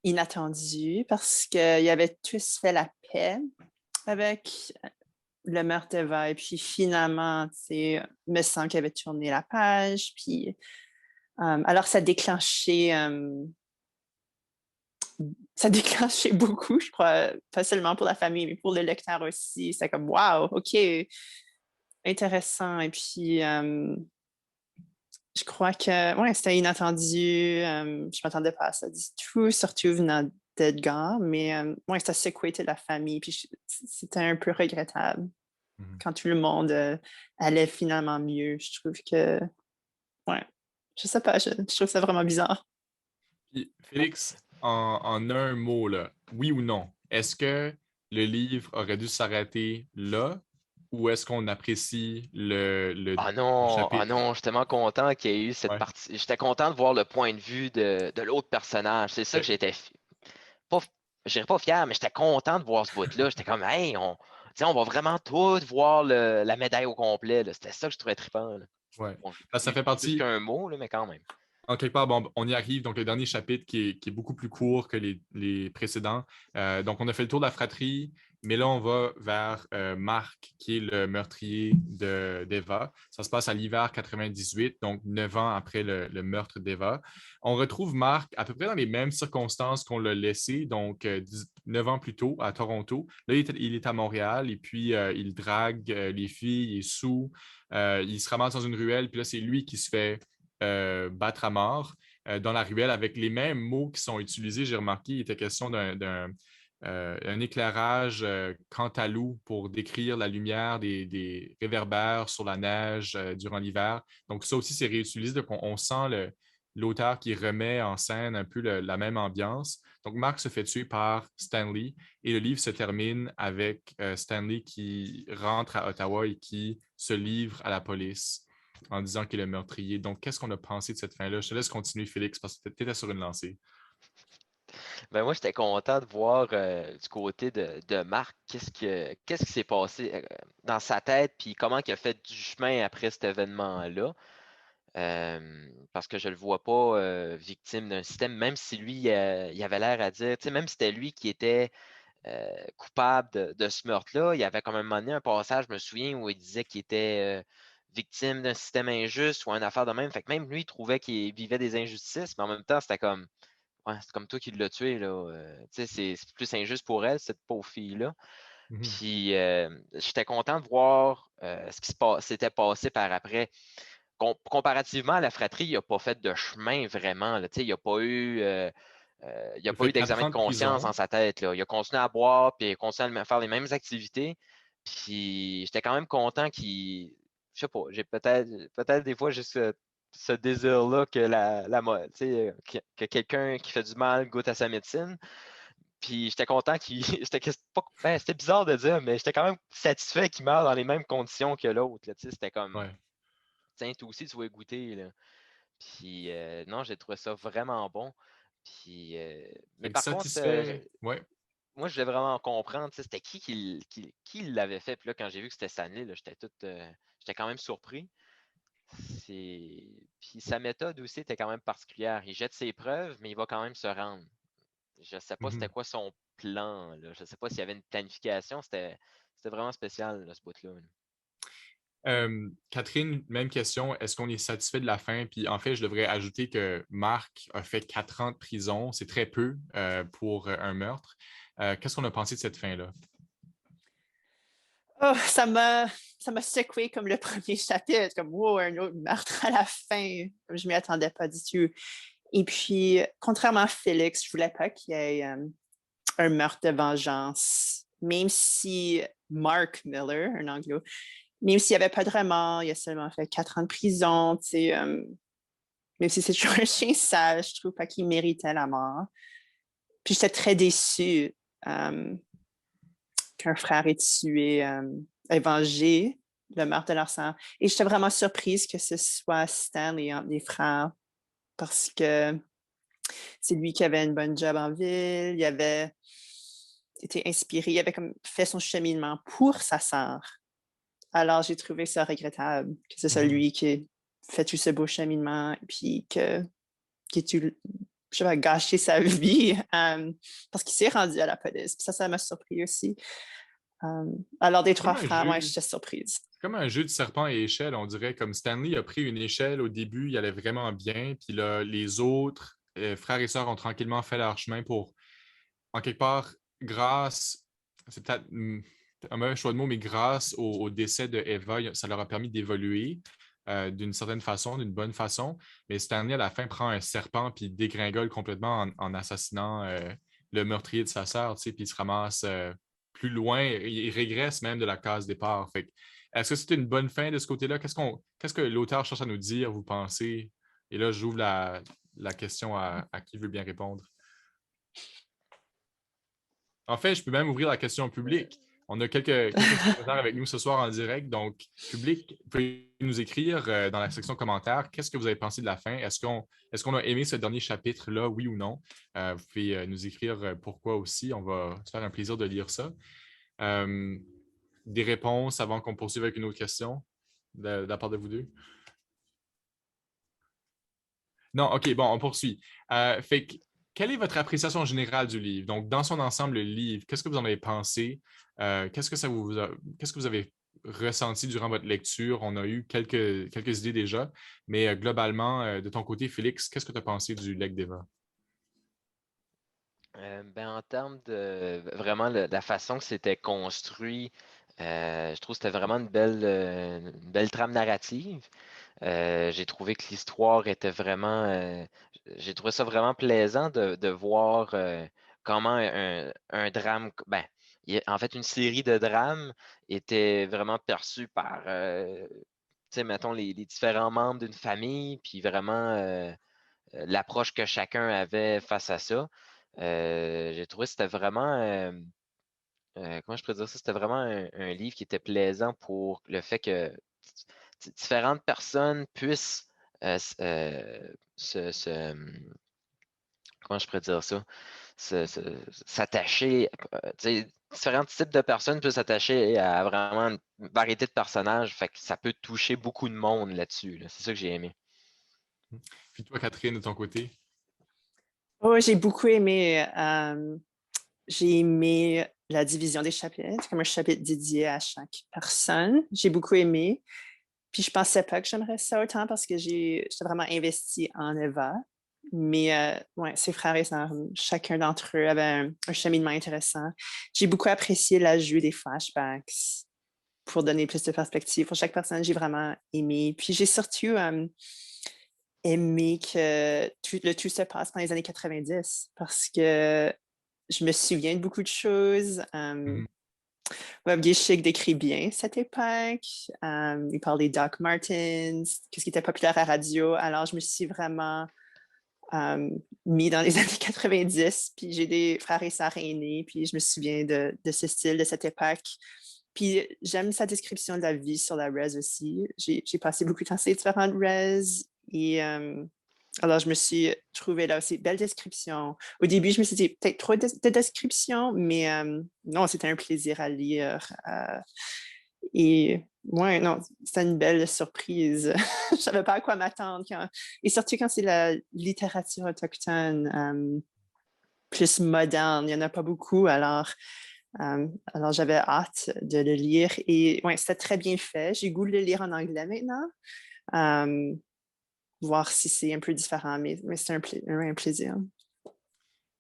inattendu parce qu'ils avaient tous fait la paix avec le meurtre d'Eva. Et puis finalement, il me semble qu'il avait tourné la page. Puis, alors, ça déclenchait beaucoup, je crois, pas seulement pour la famille, mais pour le lecteur aussi. C'est comme, wow, OK, intéressant. Et puis, je crois que ouais, c'était inattendu. Je m'attendais pas à ça du tout, surtout venant d'Edgar. Mais ouais, ça secouait la famille. Puis c'était un peu regrettable Mhm. quand tout le monde allait finalement mieux. Je trouve que, ouais, je sais pas, je trouve ça vraiment bizarre. Puis, Félix, en un mot, là, oui ou non, est-ce que le livre aurait dû s'arrêter là ou est-ce qu'on apprécie le Ah chapitre? non, je suis tellement content qu'il y ait eu cette Ouais. partie. J'étais content de voir le point de vue de l'autre personnage. C'est ça que Ok. j'étais pas, je dirais pas fier, mais j'étais content de voir ce bout-là. J'étais comme, hey, tu sais, on va vraiment tout voir la médaille au complet, là. C'était ça que je trouvais trippant, là. Ouais. Bon, j'ai Parce que ça plus fait plus partie, qu'un mot, là, mais quand même. en quelque part, bon, on y arrive. Donc, le dernier chapitre qui est beaucoup plus court que les précédents. Donc, on a fait le tour de la fratrie, mais là, on va vers Marc, qui est le meurtrier d'Eva. Ça se passe à l'hiver 98, donc 9 ans après le meurtre d'Eva. On retrouve Marc à peu près dans les mêmes circonstances qu'on l'a laissé, donc 9 ans plus tôt à Toronto. Là, il est à Montréal et puis il drague les filles, il est sous, il se ramasse dans une ruelle, puis là, c'est lui qui se fait battre à mort dans la ruelle avec les mêmes mots qui sont utilisés. J'ai remarqué, il était question un éclairage Cantalou pour décrire la lumière des réverbères sur la neige durant l'hiver. Donc, ça aussi, c'est réutilisé. Donc, on sent l'auteur qui remet en scène un peu la même ambiance. Donc, Mark se fait tuer par Stanley et le livre se termine avec Stanley qui rentre à Ottawa et qui se livre à la police en disant qu'il est le meurtrier. Donc, qu'est-ce qu'on a pensé de cette fin-là? Je te laisse continuer, Félix, parce que tu étais sur une lancée. Ben moi, j'étais content de voir du côté de Marc, qu'est-ce qui s'est passé dans sa tête, puis comment il a fait du chemin après cet événement-là. Parce que je le vois pas victime d'un système, même si lui, il avait l'air à dire, tu sais, même si c'était lui qui était coupable de ce meurtre-là, il y avait quand même donné un passage, je me souviens, où il disait qu'il était victime d'un système injuste ou une affaire de même. Fait que même lui, il trouvait qu'il vivait des injustices, mais en même temps, c'était comme. Ouais, c'est comme toi qui l'as tué, là. Tu sais, c'est plus injuste pour elle, cette pauvre fille-là. Mhm. Puis, j'étais content de voir ce qui s'était passé par après. Comparativement à la fratrie, il n'a pas fait de chemin vraiment, là. Tu sais, il n'y a Il a pas fait eu d'examen 4 de ans de conscience prison. dans sa tête, là. Il a continué à boire, puis il a continué à faire les mêmes activités. Puis, j'étais quand même content qu'il. Je sais pas, j'ai peut-être des fois juste ce désir-là que tu sais, que quelqu'un qui fait du mal goûte à sa médecine. Puis j'étais content qu'il. C'était bizarre de dire, mais j'étais quand même satisfait qu'il meure dans les mêmes conditions que l'autre, là. Tu sais, c'était comme. Ouais. Tiens, toi aussi, tu vas goûter, là. Puis non, j'ai trouvé ça vraiment bon. Puis, mais Fait que par contre, satisfait. Ouais. moi, je voulais vraiment comprendre, tu sais, c'était qui l'avait fait. Puis là, quand j'ai vu que c'était Stanley, là, j'étais quand même surpris. Puis sa méthode aussi était quand même particulière. Il jette ses preuves, mais il va quand même se rendre. Je ne sais pas c'était Mhm. quoi son plan, là. Je ne sais pas s'il y avait une planification. C'était vraiment spécial, là, ce bout-là. Catherine, même question. Est-ce qu'on est satisfait de la fin? Puis en fait, je devrais ajouter que Marc a fait 4 ans de prison. C'est très peu pour un meurtre. Qu'est-ce qu'on a pensé de cette fin-là? Oh, ça m'a secoué comme le premier chapitre, comme wow, un autre meurtre à la fin. Je m'y attendais pas du tout. Et puis, contrairement à Félix, je voulais pas qu'il y ait un meurtre de vengeance. Même si Mark Miller, un anglo, même s'il n'y avait pas de remords, il a seulement fait 4 ans de prison, tu sais, même si c'est toujours un chien sage, je trouve pas qu'il méritait la mort. Puis j'étais très déçue qu'un frère ait tué, ait vengé le meurtre de leur sœur. Et j'étais vraiment surprise que ce soit Stan et les frères parce que c'est lui qui avait une bonne job en ville, il avait été inspiré, il avait comme fait son cheminement pour sa sœur. Alors j'ai trouvé ça regrettable que ce soit Mhm. lui qui ait fait tout ce beau cheminement et puis qui ait tout, je sais pas, gâché sa vie parce qu'il s'est rendu à la police. Puis ça m'a surpris aussi. Alors des Comme trois un frères, moi, jeu. j'étais surprise. Comme un jeu de serpent et échelle, on dirait. Comme Stanley a pris une échelle au début, il allait vraiment bien. Puis là, les autres frères et sœurs ont tranquillement fait leur chemin pour, en quelque part, grâce, c'est peut-être un mauvais choix de mots, mais grâce au décès de Eva, ça leur a permis d'évoluer d'une certaine façon, d'une bonne façon. Mais Stanley, à la fin, prend un serpent puis dégringole complètement en assassinant le meurtrier de sa sœur, tu sais, puis il se ramasse plus loin, il régresse même de la case départ. Fait que, est-ce que c'est une bonne fin de ce côté-là? Qu'est-ce que l'auteur cherche à nous dire, vous pensez? Et là, j'ouvre la question à qui veut bien répondre. En fait, je peux même ouvrir la question au public. On a quelques spectateurs avec nous ce soir en direct. Donc, public, vous pouvez nous écrire dans la section commentaires qu'est-ce que vous avez pensé de la fin. Est-ce qu'on a aimé ce dernier chapitre-là, oui ou non? Vous pouvez nous écrire pourquoi aussi. On va se faire un plaisir de lire ça. Euh, des réponses avant qu'on poursuive avec une autre question de la part de vous deux? Non, OK, bon, on poursuit. Fait que, quelle est votre appréciation générale du livre? Donc, dans son ensemble, le livre, qu'est-ce que vous en avez pensé? Qu'est-ce que vous avez ressenti durant votre lecture? On a eu quelques idées déjà, mais globalement, de ton côté, Félix, qu'est-ce que tu as pensé du Leg d'Eva? Ben, en termes de vraiment la façon que c'était construit, je trouve que c'était vraiment une belle trame narrative. J'ai trouvé que l'histoire était vraiment. J'ai trouvé ça vraiment plaisant de voir comment un drame, ben, en fait, une série de drames était vraiment perçue par, tu sais, mettons, les différents membres d'une famille, puis vraiment l'approche que chacun avait face à ça. J'ai trouvé que c'était vraiment, comment je pourrais dire ça? C'était vraiment un livre qui était plaisant pour le fait que différentes personnes puissent comment je pourrais dire ça? S'attacher, tu sais, différents types de personnes peuvent s'attacher à vraiment une variété de personnages, fait que ça peut toucher beaucoup de monde là-dessus, là. C'est ça que j'ai aimé. Puis toi, Catherine, de ton côté? Oh, j'ai beaucoup aimé. J'ai aimé la division des chapitres, comme un chapitre dédié à chaque personne. J'ai beaucoup aimé. Puis je pensais pas que j'aimerais ça autant parce que j'étais vraiment investie en Eva. Mais ouais, ses frères et sœurs, chacun d'entre eux avait un cheminement intéressant. J'ai beaucoup apprécié l'ajout des flashbacks pour donner plus de perspective pour chaque personne. J'ai vraiment aimé. Puis j'ai surtout aimé que le tout se passe dans les années 90 parce que je me souviens de beaucoup de choses. Mhm. Bob Gishig décrit bien cette époque. Il parle des Doc Martens, qu'est-ce qui était populaire à la radio. Alors, je me suis vraiment mis dans les années 90, puis j'ai des frères et sœurs aînés, puis je me souviens de ce style, de cette époque. Puis j'aime sa description de la vie sur la res aussi. J'ai passé beaucoup de temps sur les différentes res et alors je me suis trouvée là aussi. Belle description. Au début, je me suis dit peut-être trop de description, mais non, c'était un plaisir à lire. Et ouais, non, c'était une belle surprise. Je ne savais pas à quoi m'attendre. Et surtout quand c'est la littérature autochtone plus moderne, il n'y en a pas beaucoup. Alors j'avais hâte de le lire. Et ouais, c'était très bien fait. J'ai goût de le lire en anglais maintenant. Voir si c'est un peu différent, mais c'est un plaisir.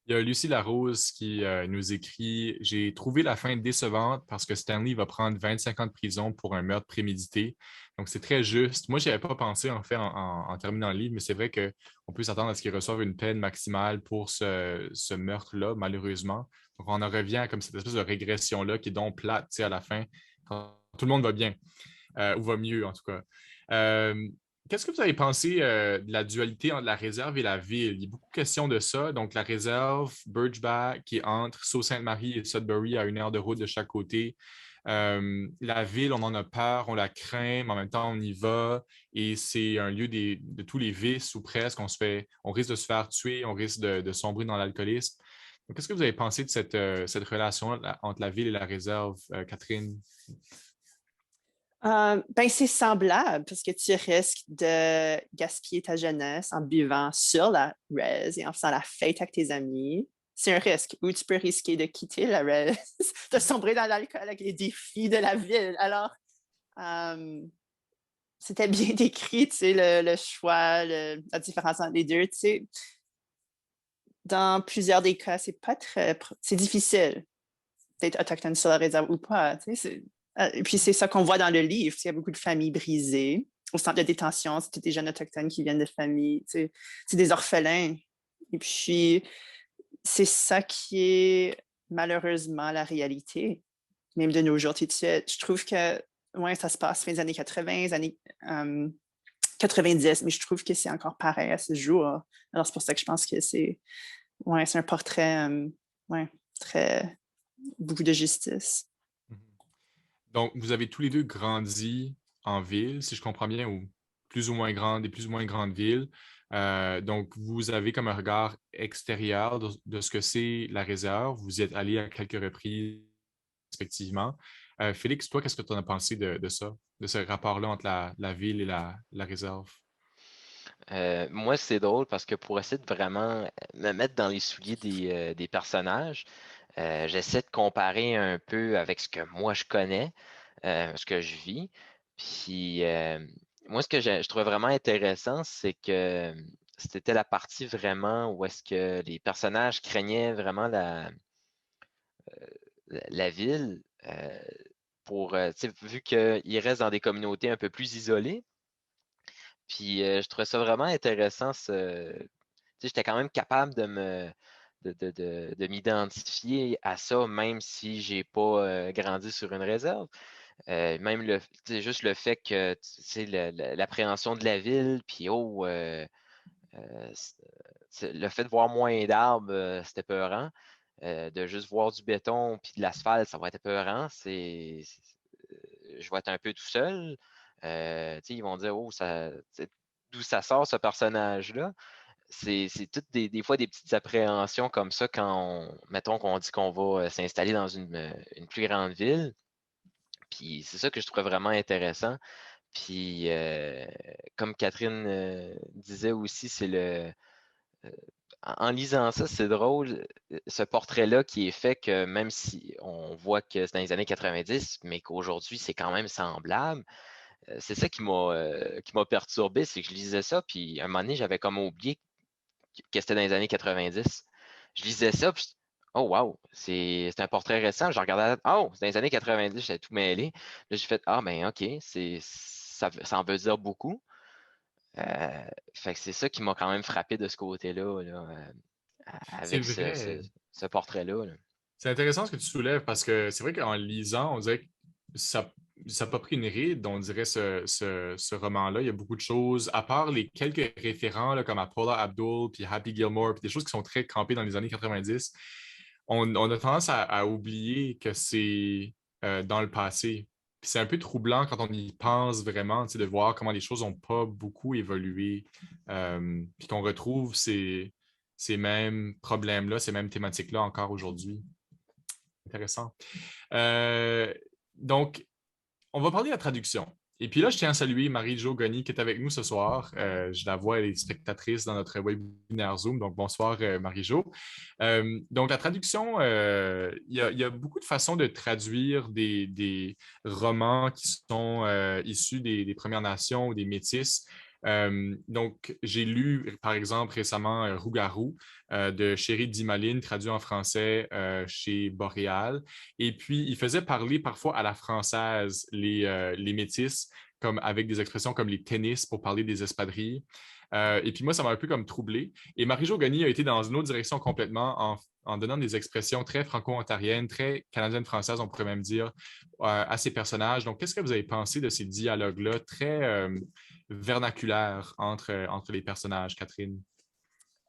Il y a Lucie Larose qui nous écrit: J'ai trouvé la fin décevante parce que Stanley va prendre 25 ans de prison pour un meurtre prémédité. Donc, c'est très juste. Moi, je n'y avais pas pensé, en fait, en terminant le livre, mais c'est vrai qu'on peut s'attendre à ce qu'il reçoive une peine maximale pour ce meurtre-là, malheureusement. Donc, on en revient à comme cette espèce de régression-là qui est donc plate, tu sais, à la fin, quand tout le monde va bien, ou va mieux, en tout cas. Euh, Qu'est-ce que vous avez pensé de la dualité entre la réserve et la ville? Il y a beaucoup de questions de ça. Donc, la réserve, Birchback, qui est entre Sault-Sainte-Marie et Sudbury à 1 heure de route de chaque côté. La ville, on en a peur, on la craint, mais en même temps, on y va. Et c'est un lieu de tous les vices ou presque. On risque de se faire tuer, on risque de sombrer dans l'alcoolisme. Donc, qu'est-ce que vous avez pensé de cette relation entre la ville et la réserve, Catherine? Ben, c'est semblable parce que tu risques de gaspiller ta jeunesse en buvant sur la res et en faisant la fête avec tes amis. C'est un risque. Ou tu peux risquer de quitter la res, de sombrer dans l'alcool avec les défis de la ville. Alors, c'était bien décrit, tu sais, le choix, la différence entre les deux. Tu sais, dans plusieurs des cas, c'est pas c'est difficile d'être autochtone sur la réserve ou pas. Tu sais, et puis c'est ça qu'on voit dans le livre. Il y a beaucoup de familles brisées. Au centre de détention, c'est des jeunes autochtones qui viennent de familles, tu sais, c'est des orphelins. Et puis, c'est ça qui est malheureusement la réalité, même de nos jours. Je trouve que ouais, ça se passe fin des années 80, années 90, mais je trouve que c'est encore pareil à ce jour. Alors, c'est pour ça que je pense que c'est un portrait ouais, très beaucoup de justice. Mhm. Donc, vous avez tous les deux grandi en ville, si je comprends bien, ou plus ou moins grandes, des plus ou moins grandes villes. Donc, vous avez comme un regard extérieur de ce que c'est la réserve. Vous y êtes allé à quelques reprises, respectivement. Félix, toi, qu'est-ce que tu en as pensé de ça, de ce rapport-là entre la ville et la réserve? Moi, c'est drôle parce que pour essayer de vraiment me mettre dans les souliers des personnages, j'essaie de comparer un peu avec ce que moi je connais, ce que je vis. Puis moi, ce que je trouvais vraiment intéressant, c'est que c'était la partie vraiment où est-ce que les personnages craignaient vraiment la ville pour, tu sais, vu qu'ils restent dans des communautés un peu plus isolées. Puis je trouvais ça vraiment intéressant. Tu sais, j'étais quand même capable de m'identifier à ça, même si j'ai pas grandi sur une réserve. Même juste le fait que l'appréhension de la ville, puis le fait de voir moins d'arbres, c'était peurant. De juste voir du béton puis de l'asphalte, ça va être épeurant. Je vais être un peu tout seul. Ils vont dire, oh, d'où ça sort ce personnage-là? C'est toutes des fois des petites appréhensions comme ça mettons qu'on dit qu'on va s'installer dans une plus grande ville. Puis c'est ça que je trouvais vraiment intéressant. Puis comme Catherine disait aussi, en lisant ça, c'est drôle, ce portrait-là qui est fait que même si on voit que c'est dans les années 90, mais qu'aujourd'hui, c'est quand même semblable, c'est ça qui m'a perturbé, c'est que je lisais ça, puis à un moment donné, j'avais comme oublié que c'était dans les années 90. Je lisais ça, puis oh wow, c'est un portrait récent. Je regardais, oh, c'est dans les années 90, j'étais tout mêlé. Là, j'ai fait, ah ben ok, ça en veut dire beaucoup. Fait que c'est ça qui m'a quand même frappé de ce côté-là, là, C'est avec vrai. ce portrait-là. Là. C'est intéressant ce que tu soulèves parce que c'est vrai qu'en lisant, on dirait que ça n'a pas pris une ride, on dirait, ce roman-là. Il y a beaucoup de choses, à part les quelques référents là, comme à Paula Abdul, puis Happy Gilmore, puis des choses qui sont très campées dans les années 90. On a tendance à oublier que c'est dans le passé. Puis c'est un peu troublant quand on y pense vraiment, tu sais, de voir comment les choses n'ont pas beaucoup évolué, puis qu'on retrouve ces mêmes problèmes-là, ces mêmes thématiques-là encore aujourd'hui. Intéressant. Euh, donc, on va parler de la traduction. Et puis là, je tiens à saluer Marie-Jo Goni qui est avec nous ce soir. Je la vois, elle est spectatrice dans notre webinaire Zoom. Donc, bonsoir Marie-Jo. Donc, la traduction, il y a beaucoup de façons de traduire des romans qui sont issus des Premières Nations ou des Métis. Donc, j'ai lu, par exemple, récemment Rougarou de Chéri Dimaline, traduit en français chez Boréal. Et puis, il faisait parler parfois à la française les métis, comme, avec des expressions comme les tennis pour parler des espadrilles. Et puis moi, ça m'a un peu comme troublé. Et Marie-Jo Gagné a été dans une autre direction complètement en donnant des expressions très franco-ontariennes, très canadiennes-françaises, on pourrait même dire, à ces personnages. Donc, qu'est-ce que vous avez pensé de ces dialogues-là très vernaculaires entre les personnages, Catherine?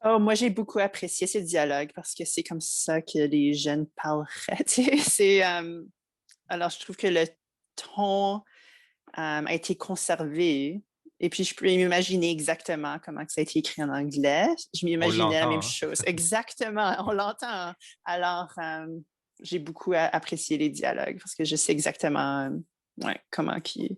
Oh, moi, j'ai beaucoup apprécié ces dialogues parce que c'est comme ça que les jeunes parleraient. Alors, je trouve que le ton a été conservé. Et puis, je peux m'imaginer exactement comment ça a été écrit en anglais. Je On m'imaginais la même l'entend, hein? chose. Exactement, on l'entend. Alors, j'ai beaucoup apprécié les dialogues parce que je sais exactement ouais, comment qui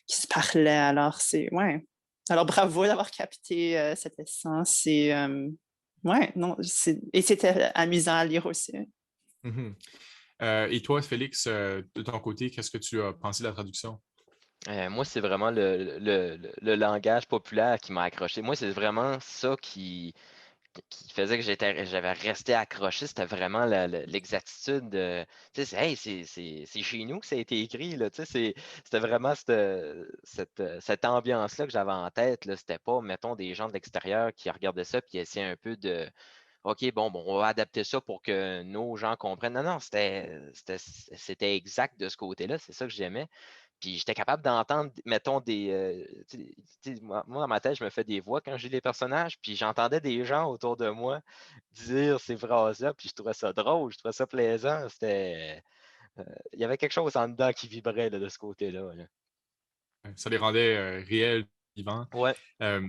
se parlaient. Alors, ouais. Alors, bravo d'avoir capté cette essence. Ouais, non, et c'était amusant à lire aussi. Mhm. Et toi, Félix, de ton côté, qu'est-ce que tu as pensé de la traduction? Moi, c'est vraiment le langage populaire qui m'a accroché. Moi, c'est vraiment ça qui faisait que j'avais resté accroché. C'était vraiment l'exactitude de, tu sais, hey, c'est chez nous que ça a été écrit, là, tu sais, c'était vraiment cette ambiance-là que j'avais en tête, là. C'était pas, mettons, des gens de l'extérieur qui regardaient ça puis essayaient un peu de, OK, bon, on va adapter ça pour que nos gens comprennent. Non, non, c'était exact de ce côté-là. C'est ça que j'aimais. Puis j'étais capable d'entendre, mettons, moi, dans ma tête, je me fais des voix quand j'ai les personnages, puis j'entendais des gens autour de moi dire ces phrases-là, puis je trouvais ça drôle, je trouvais ça plaisant. Il y avait quelque chose en dedans qui vibrait là, de ce côté-là. Là. Ça les rendait réels, vivants. Ouais. Euh,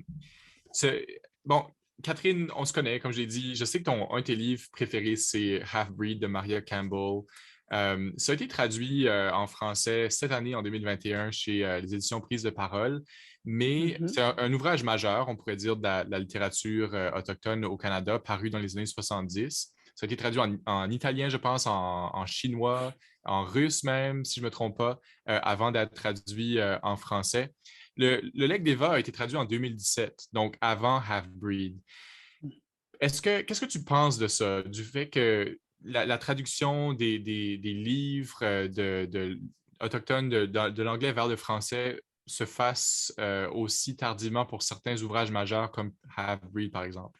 bon, Catherine, on se connaît, comme je l'ai dit. Je sais que un de tes livres préférés, c'est Half-Breed de Maria Campbell. Ça a été traduit en français cette année, en 2021, chez les éditions Prise de Parole. Mais Mhm. c'est un ouvrage majeur, on pourrait dire, de la littérature autochtone au Canada, paru dans les années 70. Ça a été traduit en italien, je pense, en chinois, en russe même, si je ne me trompe pas, avant d'être traduit en français. Le Lec d'Eva a été traduit en 2017, donc avant Half-Breed. Qu'est-ce que tu penses de ça, du fait que la traduction des livres autochtones de l'anglais vers le français se fasse aussi tardivement pour certains ouvrages majeurs comme Half-Breed, par exemple?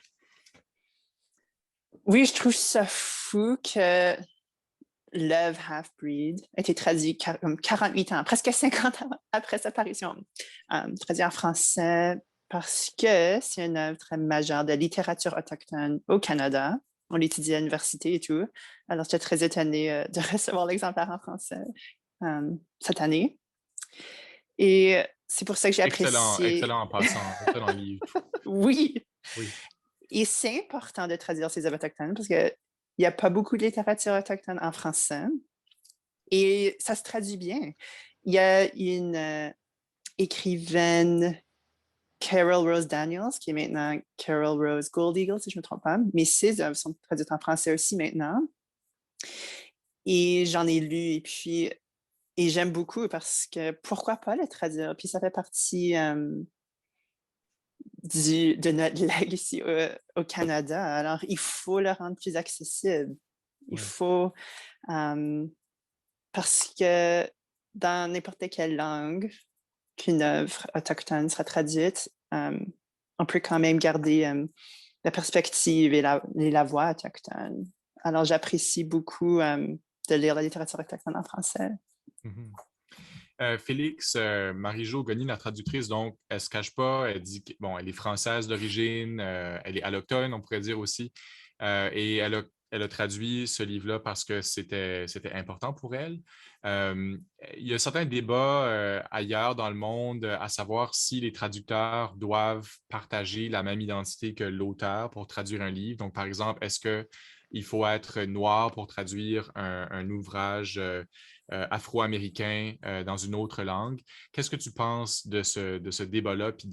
Oui, je trouve ça fou que l'œuvre Half-Breed a été traduite comme 48 ans, presque 50 ans après sa parution, traduite en français parce que c'est une œuvre très majeure de littérature autochtone au Canada. On l'étudie à l'université et tout. Alors, j'étais très étonnée de recevoir l'exemplaire en français cette année. Et c'est pour ça que j'ai Excellent, apprécié. excellent en passant, excellent livre. Oui, Oui, et c'est important de traduire ces œuvres autochtones parce qu'il n'y a pas beaucoup de littérature autochtone en français. Et ça se traduit bien. Il y a une écrivaine, Carol Rose Daniels, qui est maintenant Carol Rose Gold Eagle, si je ne me trompe pas, mais ses œuvres sont traduites en français aussi maintenant. Et j'en ai lu et j'aime beaucoup parce que pourquoi pas le traduire? Puis ça fait partie de notre legacy au Canada. Alors, il faut le rendre plus accessible. Il oui. faut, parce que dans n'importe quelle langue qu'une œuvre autochtone sera traduite, on peut quand même garder la perspective et la voix autochtone. Alors, j'apprécie beaucoup de lire la littérature autochtone en français. Mhm. Félix, Marie-Jo Gagné, la traductrice, donc, elle se cache pas, elle dit que, bon, elle est française d'origine, elle est allochtone, on pourrait dire aussi, et elle a traduit ce livre-là parce que c'était important pour elle. Euh, il y a certains débats ailleurs dans le monde à savoir si les traducteurs doivent partager la même identité que l'auteur pour traduire un livre. Donc, par exemple, est-ce que il faut être noir pour traduire un ouvrage afro-américain dans une autre langue. Qu'est-ce que tu penses de ce débat-là? Puis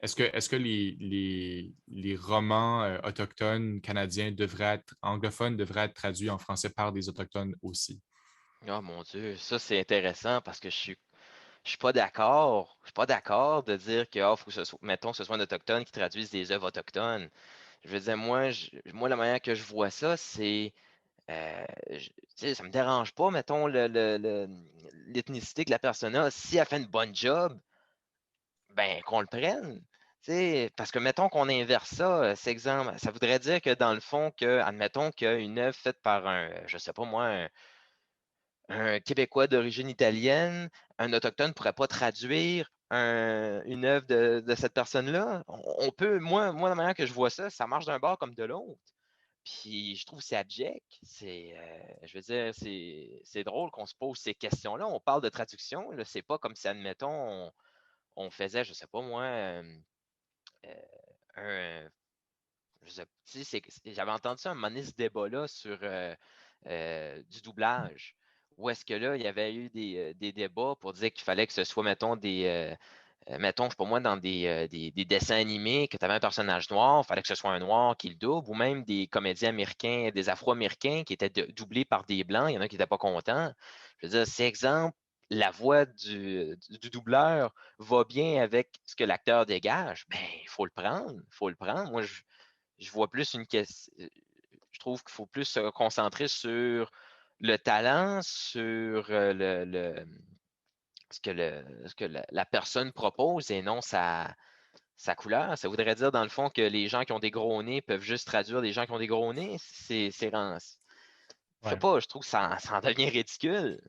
est-ce que les romans autochtones canadiens devraient être anglophones, devraient être traduits en français par des autochtones aussi? Oh mon Dieu, ça c'est intéressant parce que je suis pas d'accord. Je suis pas d'accord de dire que faut que mettons, que ce soit un autochtone qui traduise des œuvres autochtones. Je veux dire, moi la manière que je vois ça, c'est tu sais, ça me dérange pas, mettons, l'ethnicité que la personne a. Si elle fait une bonne job, ben qu'on le prenne. Tu sais, parce que mettons qu'on inverse ça, c'est exemple, ça voudrait dire que dans le fond, admettons qu'une œuvre faite par je sais pas moi, un Québécois d'origine italienne, un autochtone ne pourrait pas traduire une œuvre de cette personne-là. On peut, moi, la manière que je vois ça, ça marche d'un bord comme de l'autre. Puis je trouve que c'est abject. Je veux dire, c'est drôle qu'on se pose ces questions-là. On parle de traduction. Là, c'est pas comme si, admettons, on faisait, je sais pas moi, euh, un. Je sais, tu sais, j'avais entendu ça un moment donné, ce débat-là sur du doublage. Où est-ce que là, il y avait eu des débats pour dire qu'il fallait que ce soit, mettons, mettons, je sais pas moi, dans des dessins animés, que tu avais un personnage noir, il fallait que ce soit un noir qui le double, ou même des comédiens américains, des Afro-Américains qui étaient doublés par des Blancs, il y en a qui n'étaient pas contents. Je veux dire, c'est exemple, la voix du doubleur va bien avec ce que l'acteur dégage, ben, il faut le prendre, il faut le prendre. Moi, je vois plus une question. Je trouve qu'il faut plus se concentrer sur le talent, sur ce que la personne propose et non sa couleur. Ça voudrait dire, dans le fond, que les gens qui ont des gros nez peuvent juste traduire des gens qui ont des gros nez. Je sais Ouais. pas, je trouve que ça en devient ridicule.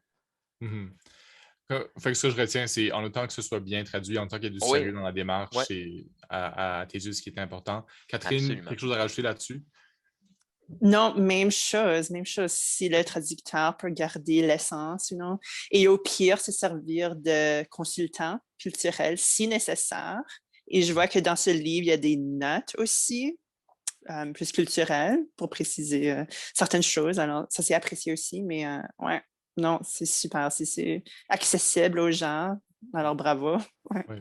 Mhm. Fait que ce que je retiens, c'est en autant que ce soit bien traduit, en tant qu'il y a du Oui, sérieux dans la démarche, oui, c'est à tes yeux ce qui est important. Catherine, absolument. quelque chose à rajouter là-dessus? Non, même chose, même chose. Si le traducteur peut garder l'essence, non. Et au pire, se servir de consultant culturel si nécessaire. Et je vois que dans ce livre, il y a des notes aussi, plus culturelles, pour préciser certaines choses. Alors, ça, c'est apprécié aussi, mais ouais, non, c'est super. C'est accessible aux gens. Alors, bravo. Ouais. Oui.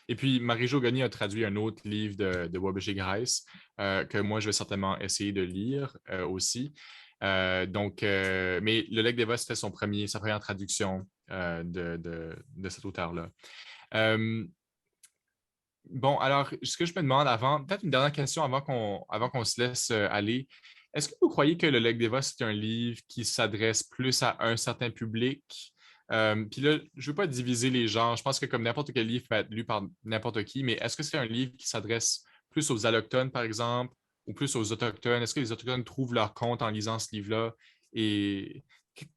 Et puis, Marie-Jo Gagné a traduit un autre livre de Wabéché Grace que moi, je vais certainement essayer de lire aussi. Mais Le Lac des Vosges, c'était sa première traduction de cet auteur-là. Euh, bon, alors, ce que je me demande avant, peut-être une dernière question avant qu'on se laisse aller. Est-ce que vous croyez que Le Lac des Vosges, c'est un livre qui s'adresse plus à un certain public? Puis là, je ne veux pas diviser les genres. Je pense que comme n'importe quel livre peut être lu par n'importe qui, mais est-ce que c'est un livre qui s'adresse plus aux allochtones, par exemple, ou plus aux Autochtones? Est-ce que les Autochtones trouvent leur compte en lisant ce livre-là? Et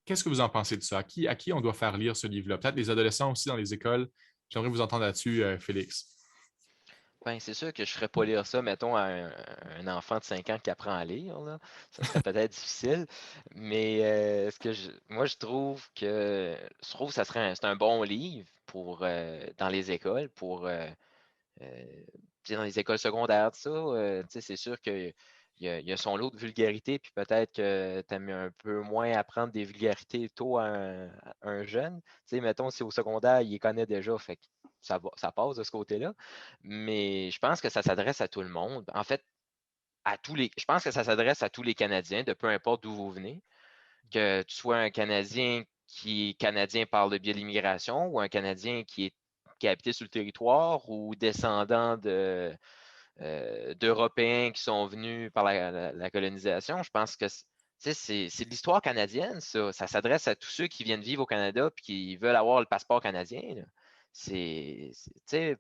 qu'est-ce que vous en pensez de ça? À qui on doit faire lire ce livre-là? Peut-être les adolescents aussi dans les écoles. J'aimerais vous entendre là-dessus, Félix. Ben, c'est sûr que je ne ferais pas lire ça, mettons, à un enfant de 5 ans qui apprend à lire, là. Ça serait peut-être difficile. Mais moi, je trouve que c'est un bon livre pour dans les écoles, euh, tu sais, dans les écoles secondaires, tout ça. Tu sais, c'est sûr qu'il y a son lot de vulgarité, puis peut-être que tu aimes un peu moins apprendre des vulgarités tôt à un jeune. Tu sais, mettons, si au secondaire, il les connaît déjà, fait que ça passe de ce côté-là. Mais je pense que ça s'adresse à tout le monde. En fait, je pense que ça s'adresse à tous les Canadiens, de peu importe d'où vous venez, que tu sois un Canadien qui est Canadien par le biais de l'immigration ou un Canadien qui a habité sur le territoire ou descendant d'Européens qui sont venus par la colonisation. Je pense que c'est de l'histoire canadienne, ça. Ça s'adresse à tous ceux qui viennent vivre au Canada et qui veulent avoir le passeport canadien, là. Tu sais,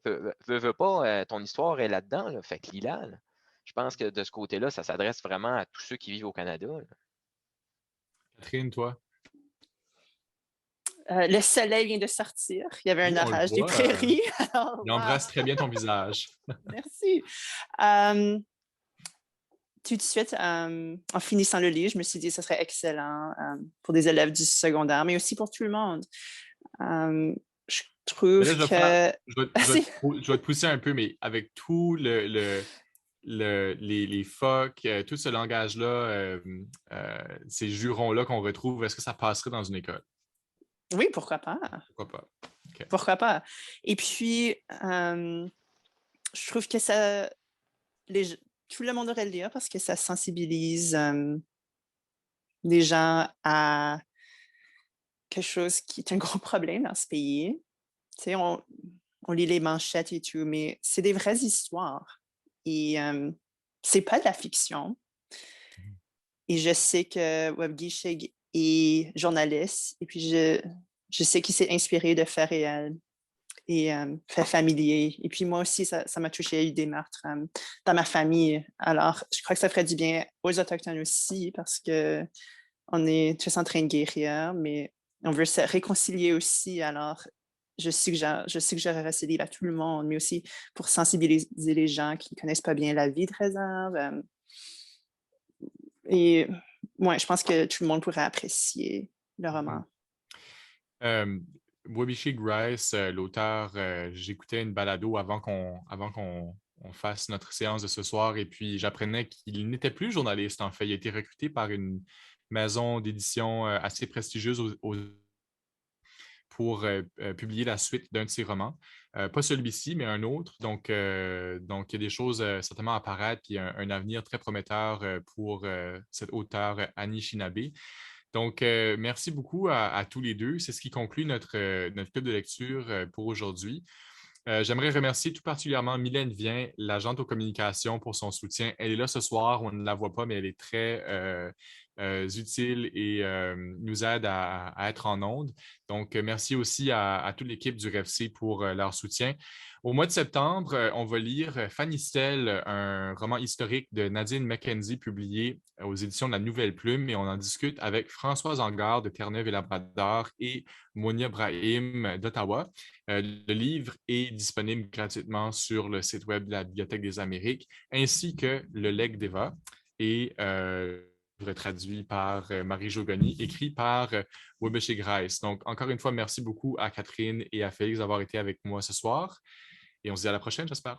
veux pas, ton histoire est là-dedans, là. Fait que lis-la, là. Je pense que de ce côté-là, ça s'adresse vraiment à tous ceux qui vivent au Canada, là. Catherine, toi? Le soleil vient de sortir. Il y avait un Oui, on le orage des voit. prairies. Alors, Il wow, embrasse très bien ton visage. merci. Euh, Tout de suite, en finissant le livre, je me suis dit que ce serait excellent pour des élèves du secondaire, mais aussi pour tout le monde. Je Mais trouve là, que... je vais te pousser un peu, mais avec tout les phoques, tout ce langage-là, ces jurons-là qu'on retrouve, est-ce que ça passerait dans une école? Oui, pourquoi pas? Pourquoi pas? OK. Pourquoi pas? Et puis, je trouve que ça... tout le monde devrait le lire parce que ça sensibilise les gens à quelque chose qui est un gros problème dans ce pays. Tu sais, on lit les manchettes et tout, mais c'est des vraies histoires. Et c'est pas de la fiction. Et je sais que Web Guicheg est journaliste, et puis je sais qu'il s'est inspiré de faits réels et faits familiers. Et puis moi aussi, ça m'a touché. Il y a eu des meurtres dans ma famille. Alors, je crois que ça ferait du bien aux Autochtones aussi, parce que on est tous en train de guérir, mais on veut se réconcilier aussi. Alors, je suggérerais ce livre à tout le monde, mais aussi pour sensibiliser les gens qui ne connaissent pas bien la vie de réserve. Et ouais, je pense que tout le monde pourrait apprécier le roman. Wabishig Rice, l'auteur, j'écoutais une balado avant qu'on fasse notre séance de ce soir et puis j'apprenais qu'il n'était plus journaliste en fait. Il a été recruté par une maison d'édition assez prestigieuse pour publier la suite d'un de ses romans. Pas celui-ci, mais un autre. Donc, il y a des choses certainement à paraître, puis un avenir très prometteur pour cette auteure Annie Shinabe. Donc, merci beaucoup à tous les deux. C'est ce qui conclut notre club de lecture pour aujourd'hui. J'aimerais remercier tout particulièrement Mylène Vien, l'agente aux communications, pour son soutien. Elle est là ce soir, on ne la voit pas, mais elle est très utile et nous aide à être en onde. Donc, merci aussi à toute l'équipe du REFC pour leur soutien. Au mois de septembre, on va lire Fanny-Stell, un roman historique de Nadine McKenzie publié aux éditions de la Nouvelle Plume, et on en discute avec Françoise Angard de Terre-Neuve et Labrador et Monia Brahim d'Ottawa. Le livre est disponible gratuitement sur le site web de la Bibliothèque des Amériques, ainsi que Le Legs d'Eva, et traduit par Marie Jogoni, écrit par Webeshig Rice. Donc, encore une fois, merci beaucoup à Catherine et à Félix d'avoir été avec moi ce soir. Et on se dit à la prochaine, j'espère.